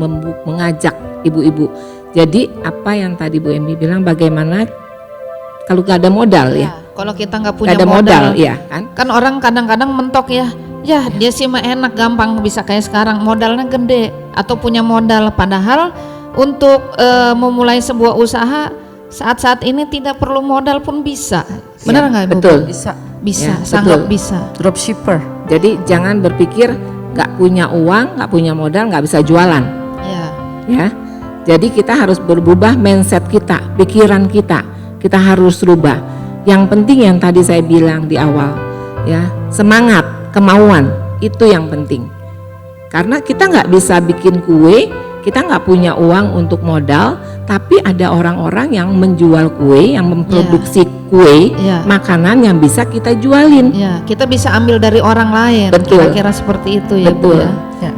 mengajak ibu-ibu. Jadi apa yang tadi Bu Emi bilang, bagaimana kalau gak ada modal ya? Kalau kita nggak punya Gak ada modal, ya kan? Kan orang kadang-kadang mentok ya, dia sih mah enak, gampang bisa kayak sekarang, modalnya gede atau punya modal. Padahal untuk memulai sebuah usaha saat-saat ini tidak perlu modal pun bisa. Benar nggak Ibu? Betul. Bisa, Ya, sangat betul. bisa. Dropshipper. Jadi jangan berpikir nggak punya uang, nggak punya modal, nggak bisa jualan. Ya. Jadi kita harus berubah mindset kita, pikiran kita harus rubah. Yang penting yang tadi saya bilang di awal, ya, semangat, kemauan itu yang penting. Karena kita nggak bisa bikin kue, kita nggak punya uang untuk modal, tapi ada orang-orang yang menjual kue, yang memproduksi kue, makanan yang bisa kita jualin. Ya, kita bisa ambil dari orang lain. Betul. Kira-kira seperti itu ya, Bu, Betul. ya.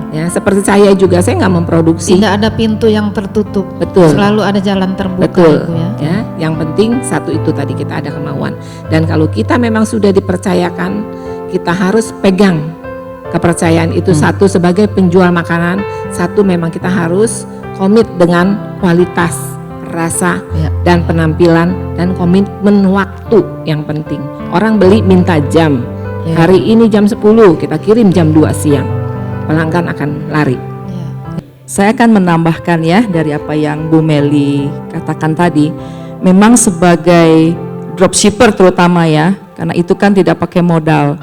Ya, seperti saya juga, saya nggak memproduksi. Tidak ada pintu yang tertutup. Betul. Selalu ada jalan terbuka. Betul. Ibu, ya. Ya, yang penting satu itu tadi, kita ada kemauan. Dan kalau kita memang sudah dipercayakan, kita harus pegang kepercayaan itu. Satu sebagai penjual makanan, satu memang kita harus komit dengan kualitas, rasa, dan penampilan, dan komitmen waktu yang penting. Orang beli minta jam. Hari ini jam 10, kita kirim jam 2 siang. Pelanggan akan lari. Saya akan menambahkan ya dari apa yang Bu Meli katakan tadi. Memang sebagai dropshipper terutama ya, karena itu kan tidak pakai modal.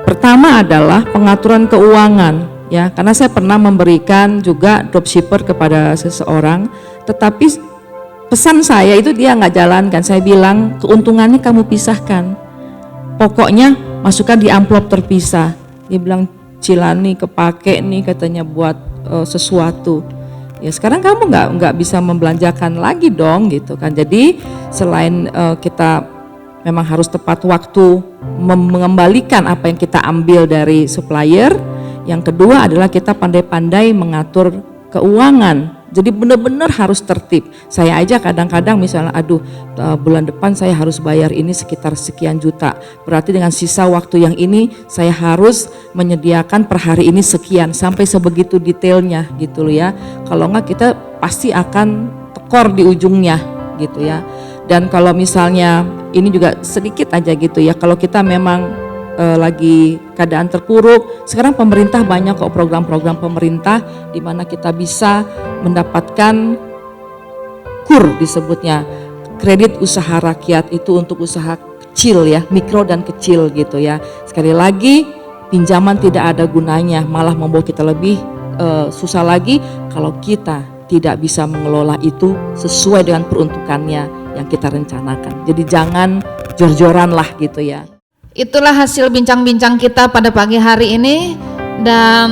Pertama adalah pengaturan keuangan ya, karena saya pernah memberikan juga dropshipper kepada seseorang, tetapi pesan saya itu dia nggak jalankan. Saya bilang keuntungannya kamu pisahkan, pokoknya masukkan di amplop terpisah. Dia bilang Cilani kepake nih katanya buat sesuatu. Ya sekarang kamu nggak bisa membelanjakan lagi dong gitu kan. Jadi selain kita memang harus tepat waktu mengembalikan apa yang kita ambil dari supplier, yang kedua adalah kita pandai-pandai mengatur keuangan. Jadi benar-benar harus tertib. Saya aja kadang-kadang misalnya bulan depan saya harus bayar ini sekitar sekian juta. Berarti dengan sisa waktu yang ini saya harus menyediakan per hari ini sekian, sampai sebegitu detailnya gitu loh ya. Kalau enggak kita pasti akan tekor di ujungnya gitu ya. Dan kalau misalnya ini juga sedikit aja gitu ya, kalau kita memang lagi keadaan terpuruk, sekarang pemerintah banyak kok program-program pemerintah di mana kita bisa mendapatkan KUR disebutnya, kredit usaha rakyat, itu untuk usaha kecil ya, mikro dan kecil gitu ya. Sekali lagi pinjaman tidak ada gunanya, malah membuat kita lebih susah lagi kalau kita tidak bisa mengelola itu sesuai dengan peruntukannya yang kita rencanakan. Jadi jangan jor-joran lah gitu ya. Itulah hasil bincang-bincang kita pada pagi hari ini, dan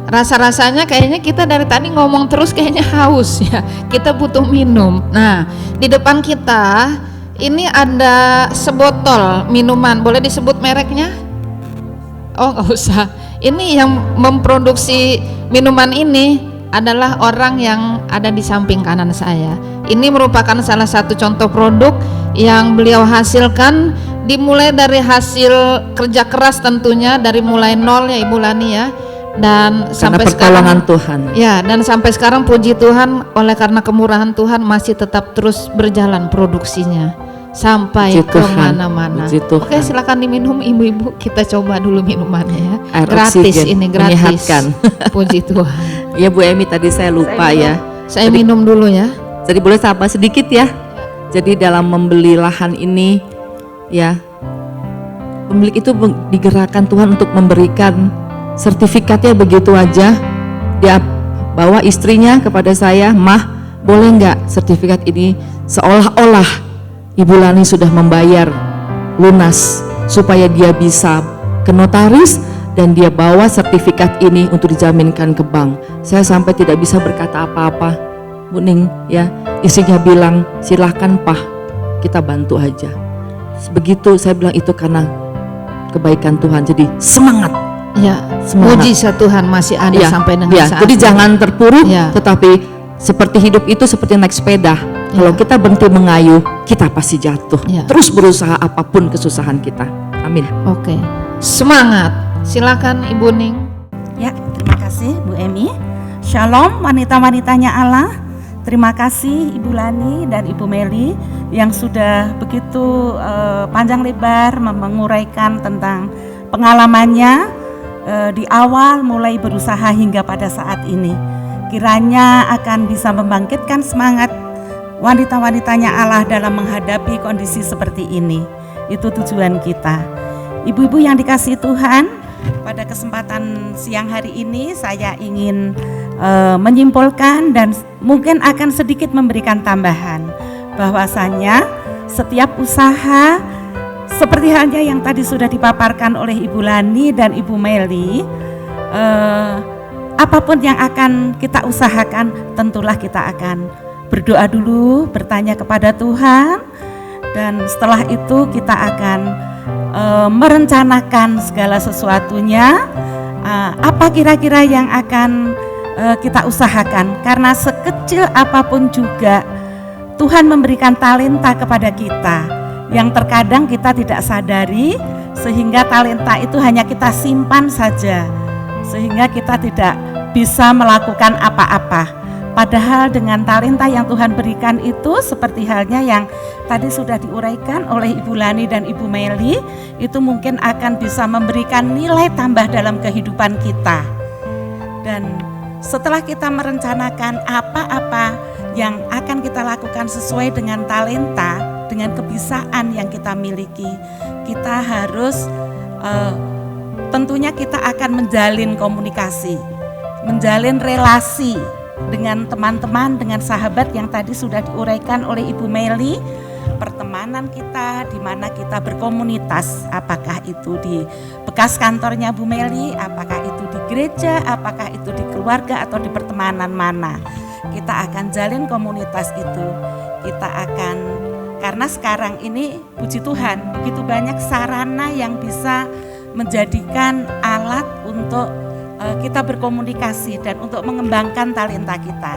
rasa-rasanya kayaknya kita dari tadi ngomong terus kayaknya haus ya. Kita butuh minum. Nah, di depan kita ini ada sebotol minuman. Boleh disebut mereknya? Oh, nggak usah. Ini yang memproduksi minuman ini adalah orang yang ada di samping kanan saya. Ini merupakan salah satu contoh produk yang beliau hasilkan, dimulai dari hasil kerja keras tentunya, dari mulai nol ya Ibu Lani ya, dan Karena sampai pertolongan sekarang Tuhan. ya, dan sampai sekarang puji Tuhan, oleh karena kemurahan Tuhan masih tetap terus berjalan produksinya sampai Puji Tuhan, kemana-mana. puji Tuhan. Oke, silakan diminum ibu-ibu, kita coba dulu minumannya ya. Air Gratis oksigen, ini, gratis. menyehatkan. Puji Tuhan. Ya Bu Emi, tadi saya lupa ya. Saya minum dulu ya. Jadi boleh sabar sedikit ya. Jadi dalam membeli lahan ini ya, pemilik itu digerakkan Tuhan untuk memberikan sertifikatnya begitu aja. Dia bawa istrinya kepada saya, "Mah, boleh nggak sertifikat ini?" Seolah-olah Ibu Lani sudah membayar lunas supaya dia bisa ke notaris dan dia bawa sertifikat ini untuk dijaminkan ke bank. Saya sampai tidak bisa berkata apa-apa, Bu Ning ya. Istrinya bilang, silahkan Pak, kita bantu aja. Begitu saya bilang itu karena kebaikan Tuhan, jadi semangat. Ya, Semangat. mujizat Tuhan masih ada Ya, sampai dengan ya, saat jadi ini. jangan terpuruk, Ya. tetapi seperti hidup itu seperti naik sepeda. Kalau kita berhenti mengayuh, kita pasti jatuh. Ya. Terus berusaha apapun kesusahan kita. Amin. Oke, semangat. Silakan Ibu Ning. Ya, terima kasih Bu Emi. Shalom wanita-wanitanya Allah. Terima kasih Ibu Lani dan Ibu Meli yang sudah begitu panjang lebar menguraikan tentang pengalamannya di awal mulai berusaha hingga pada saat ini. Kiranya akan bisa membangkitkan semangat wanita-wanitanya Allah dalam menghadapi kondisi seperti ini. Itu tujuan kita. Ibu-ibu yang dikasihi Tuhan, pada kesempatan siang hari ini saya ingin menyimpulkan dan mungkin akan sedikit memberikan tambahan bahwasannya setiap usaha seperti halnya yang tadi sudah dipaparkan oleh Ibu Lani dan Ibu Meli, apapun yang akan kita usahakan, tentulah kita akan berdoa dulu, bertanya kepada Tuhan, dan setelah itu kita akan merencanakan segala sesuatunya, apa kira-kira yang akan kita usahakan. Karena sekecil apapun juga Tuhan memberikan talenta kepada kita yang terkadang kita tidak sadari, sehingga talenta itu hanya kita simpan saja, sehingga kita tidak bisa melakukan apa-apa. Padahal dengan talenta yang Tuhan berikan itu seperti halnya yang tadi sudah diuraikan oleh Ibu Lani dan Ibu Meli, itu mungkin akan bisa memberikan nilai tambah dalam kehidupan kita. Dan setelah kita merencanakan apa-apa yang akan kita lakukan sesuai dengan talenta, dengan kebisaan yang kita miliki, kita harus tentunya kita akan menjalin komunikasi, menjalin relasi dengan teman-teman, dengan sahabat yang tadi sudah diuraikan oleh Ibu Meli. Pertemanan kita, di mana kita berkomunitas, apakah itu di bekas kantornya Bu Meli, apakah itu di gereja, apakah itu di keluarga atau di pertemanan mana, kita akan jalin komunitas itu. Kita akan, karena sekarang ini puji Tuhan begitu banyak sarana yang bisa menjadikan alat untuk kita berkomunikasi dan untuk mengembangkan talenta kita.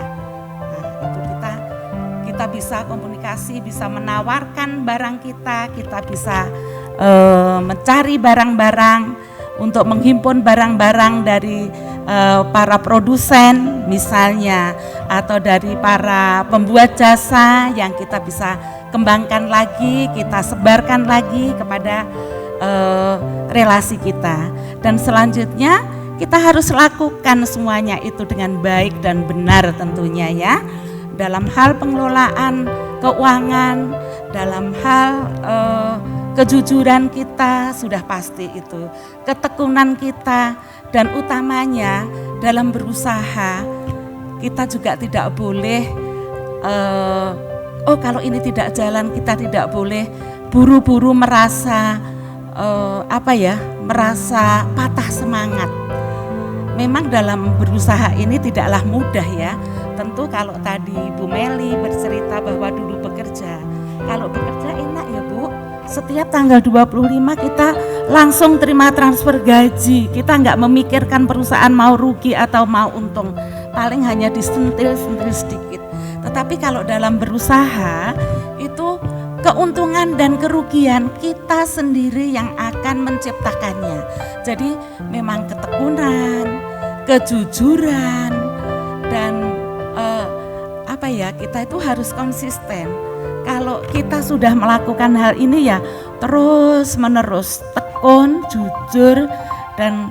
Nah, itu kita bisa komunikasi, bisa menawarkan barang kita bisa mencari barang-barang, untuk menghimpun barang-barang dari para produsen misalnya, atau dari para pembuat jasa yang kita bisa kembangkan lagi, kita sebarkan lagi kepada relasi kita. Dan selanjutnya kita harus lakukan semuanya itu dengan baik dan benar tentunya ya. Dalam hal pengelolaan keuangan, dalam hal kejujuran kita sudah pasti itu, ketekunan kita, dan utamanya dalam berusaha kita juga tidak boleh kalau ini tidak jalan, kita tidak boleh buru-buru merasa merasa patah semangat. Memang dalam berusaha ini tidaklah mudah ya. Tentu kalau tadi Bu Meli bercerita bahwa dulu bekerja, kalau bekerja enak ya Bu, setiap tanggal 25 kita langsung terima transfer gaji. Kita nggak memikirkan perusahaan mau rugi atau mau untung, paling hanya disentil-sentil sedikit. Tetapi kalau dalam berusaha itu keuntungan dan kerugian kita sendiri yang akan menciptakannya. Jadi memang ketekunan, kejujuran, dan kita itu harus konsisten. Kalau kita sudah melakukan hal ini ya terus menerus, tekun, jujur, dan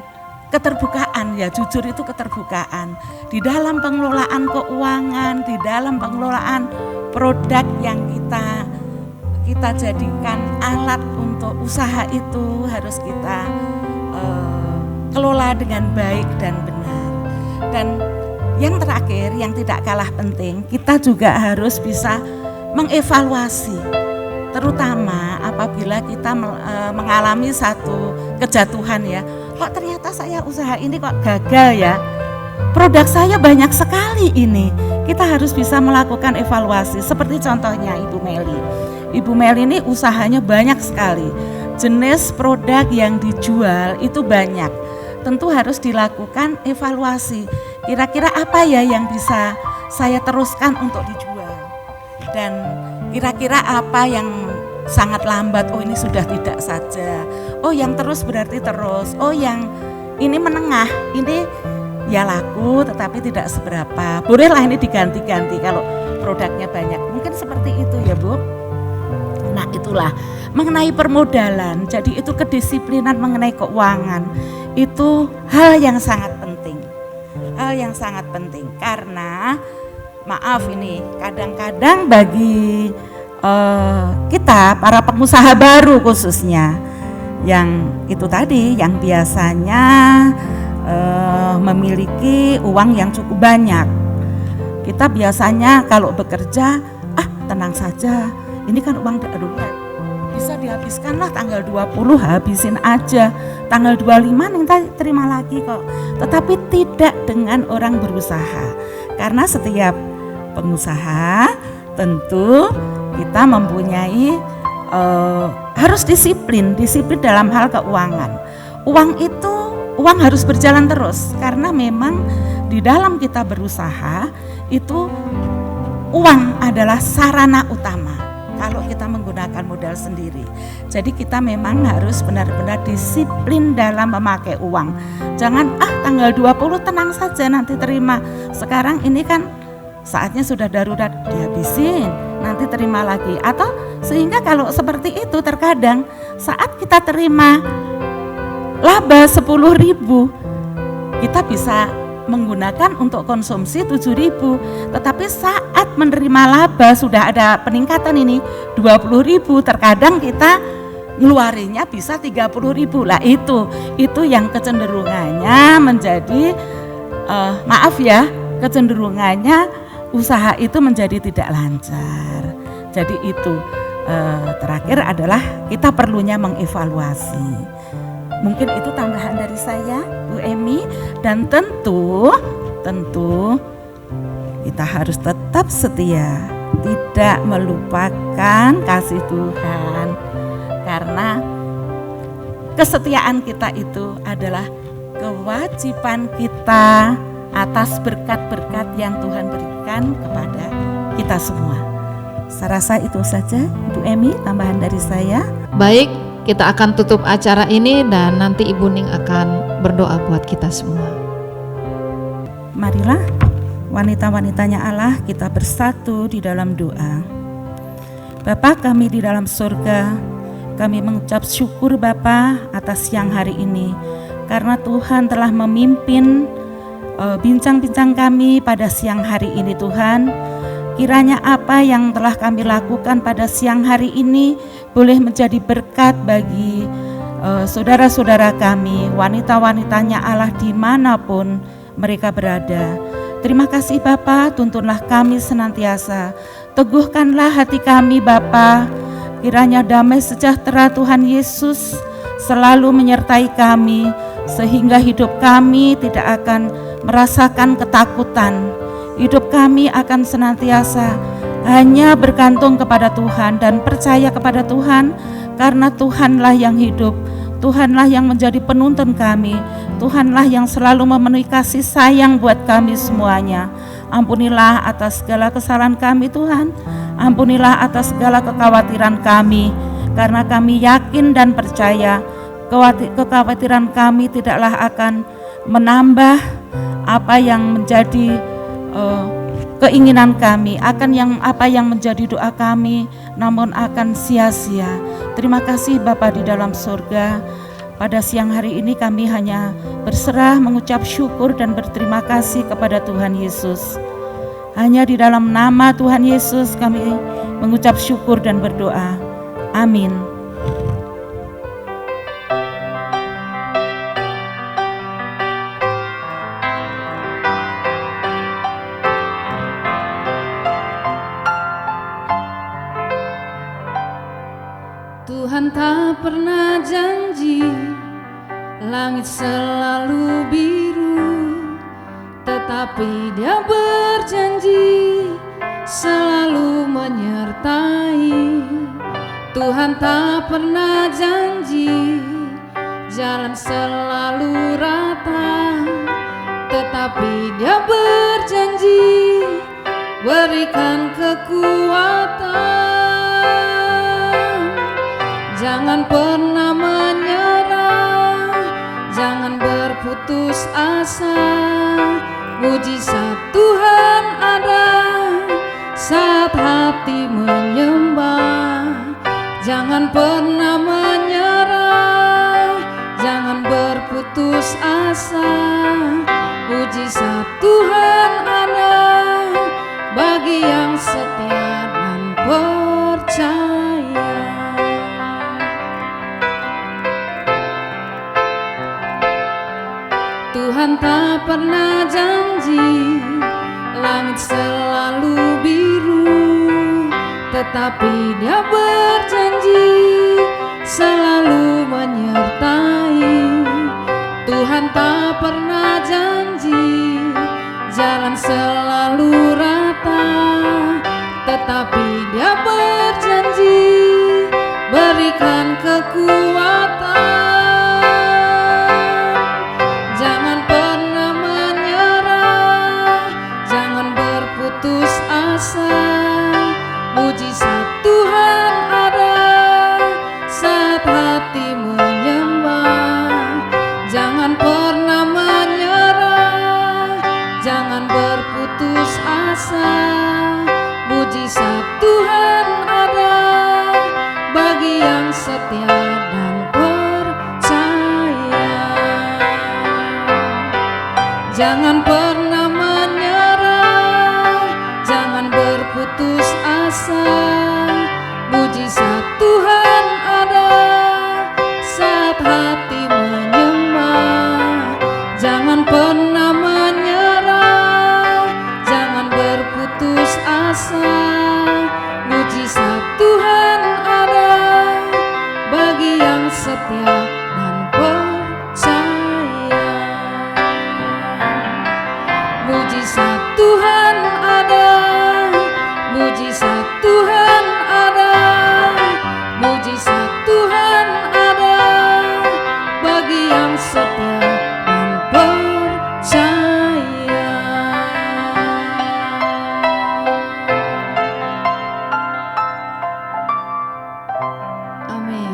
keterbukaan ya. Jujur itu keterbukaan di dalam pengelolaan keuangan, di dalam pengelolaan produk yang kita jadikan alat untuk usaha itu harus kita kelola dengan baik dan benar. Dan yang terakhir, yang tidak kalah penting, kita juga harus bisa mengevaluasi, terutama apabila kita mengalami satu kejatuhan ya, kok ternyata saya usaha ini kok gagal ya. Produk saya banyak sekali ini. Kita harus bisa melakukan evaluasi. Seperti contohnya Ibu Meli. Ibu Meli ini usahanya banyak sekali. Jenis produk yang dijual itu banyak. Tentu harus dilakukan evaluasi. Kira-kira apa ya yang bisa saya teruskan untuk dijual? Dan kira-kira apa yang sangat lambat? Oh, ini sudah tidak saja. Oh, yang terus berarti terus. Oh, yang ini menengah. Ini ya laku tetapi tidak seberapa. Bolehlah ini diganti-ganti kalau produknya banyak. Mungkin seperti itu ya, Bu. Nah, itulah mengenai permodalan. Jadi itu kedisiplinan mengenai keuangan. Itu hal yang sangat penting. Hal yang sangat penting karena maaf ini kadang-kadang bagi kita para pengusaha baru khususnya yang itu tadi yang biasanya memiliki uang yang cukup banyak. Kita biasanya kalau bekerja, tenang saja, ini kan uang darurat, bisa dihabiskanlah tanggal 20 habisin aja, tanggal 25 nanti terima lagi kok. Tetapi tidak dengan orang berusaha, karena setiap pengusaha tentu kita mempunyai harus disiplin dalam hal keuangan. Uang harus berjalan terus karena memang di dalam kita berusaha itu uang adalah sarana utama kalau kita menggunakan modal sendiri. Jadi kita memang harus benar-benar disiplin dalam memakai uang. Jangan tanggal 20 tenang saja nanti terima. Sekarang ini kan saatnya sudah darurat, dihabisin nanti terima lagi. Atau sehingga kalau seperti itu terkadang saat kita terima laba 10.000 kita bisa menggunakan untuk konsumsi 7.000, tetapi saat menerima laba sudah ada peningkatan ini 20.000, terkadang kita ngeluarinnya bisa 30.000 lah. Itu yang kecenderungannya menjadi kecenderungannya usaha itu menjadi tidak lancar. Jadi itu terakhir adalah kita perlunya mengevaluasi. Mungkin itu tambahan dari saya, Bu Emi, dan tentu kita harus tetap setia, tidak melupakan kasih Tuhan, karena kesetiaan kita itu adalah kewajiban kita atas berkat-berkat yang Tuhan berikan kepada kita semua. Saya rasa itu saja, Ibu Emi, tambahan dari saya. Baik, kita akan tutup acara ini dan nanti Ibu Ning akan berdoa buat kita semua. Marilah wanita-wanitanya Allah kita bersatu di dalam doa. Bapa kami di dalam surga, kami mengucap syukur Bapa atas siang hari ini karena Tuhan telah memimpin bincang-bincang kami pada siang hari ini. Tuhan, kiranya apa yang telah kami lakukan pada siang hari ini boleh menjadi berkat bagi saudara-saudara kami, wanita-wanitanya Allah dimanapun mereka berada. Terima kasih Bapa, tuntunlah kami senantiasa, teguhkanlah hati kami Bapa, kiranya damai sejahtera Tuhan Yesus selalu menyertai kami, sehingga hidup kami tidak akan merasakan ketakutan. Hidup kami akan senantiasa hanya bergantung kepada Tuhan dan percaya kepada Tuhan, karena Tuhanlah yang hidup, Tuhanlah yang menjadi penuntun kami, Tuhanlah yang selalu memenuhi kasih sayang buat kami semuanya. Ampunilah atas segala kesalahan kami Tuhan, ampunilah atas segala kekhawatiran kami, karena kami yakin dan percaya kekhawatiran kami tidaklah akan menambah apa yang menjadi keinginan kami, apa yang menjadi doa kami, namun akan sia-sia. Terima kasih Bapa di dalam surga. Pada siang hari ini kami hanya berserah, mengucap syukur dan berterima kasih kepada Tuhan Yesus. Hanya di dalam nama Tuhan Yesus kami mengucap syukur dan berdoa. Amin. Tuhan tak pernah janji Langit selalu biru, tetapi Dia berjanji selalu menyertai. Tuhan tak pernah janji jalan selalu rata, tetapi Dia berjanji berikan kekuatan. Jangan pernah menyerah, jangan berputus asa. Mujizat Tuhan ada saat hati menyembah. Jangan pernah menyerah, jangan berputus asa. Mujizat Tuhan ada bagi yang setia dan percaya. Tuhan tak pernah janji langit selalu biru, tetapi Dia berjanji selalu menyertai. Tuhan tak pernah janji jalan selalu rata, tetapi Dia berjanji berikan kekuatan. Jangan pernah menyerah, jangan berputus asa. Mujizat Tuhan ada saat hati menyembah. Jangan pernah menyerah, jangan berputus asa. Mujizat Tuhan ada bagi yang setia dan percaya. Jangan pernah menyerah, jangan berputus asa. Mujizat Tuhan ada saat hati menyembah. Jangan pernah menyerah, jangan berputus asa. Mujizat Tuhan ada bagi yang setia dan percaya. Mujizat Tuhan ada, mujizat Tuhan ada, mujizat Tuhan ada bagi yang setia dan percaya. Amin.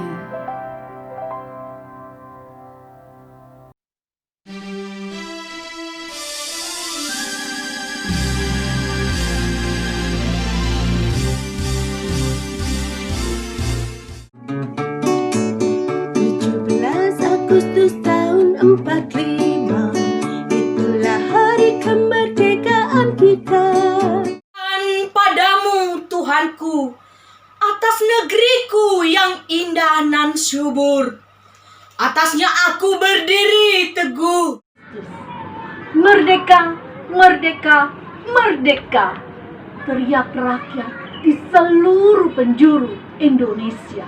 Agustus tahun 45, itulah hari kemerdekaan kita. Padamu Tuhanku, atas negeriku yang indah nan subur, atasnya aku berdiri teguh. Merdeka, merdeka, merdeka, teriak rakyat di seluruh penjuru Indonesia.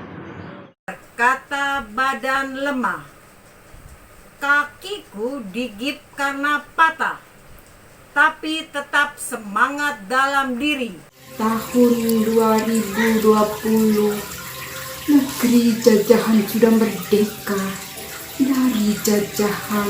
Kata badan lemah, kakiku digigit karena patah, tapi tetap semangat dalam diri. Tahun 2020, negeri jajahan sudah merdeka dari jajahan.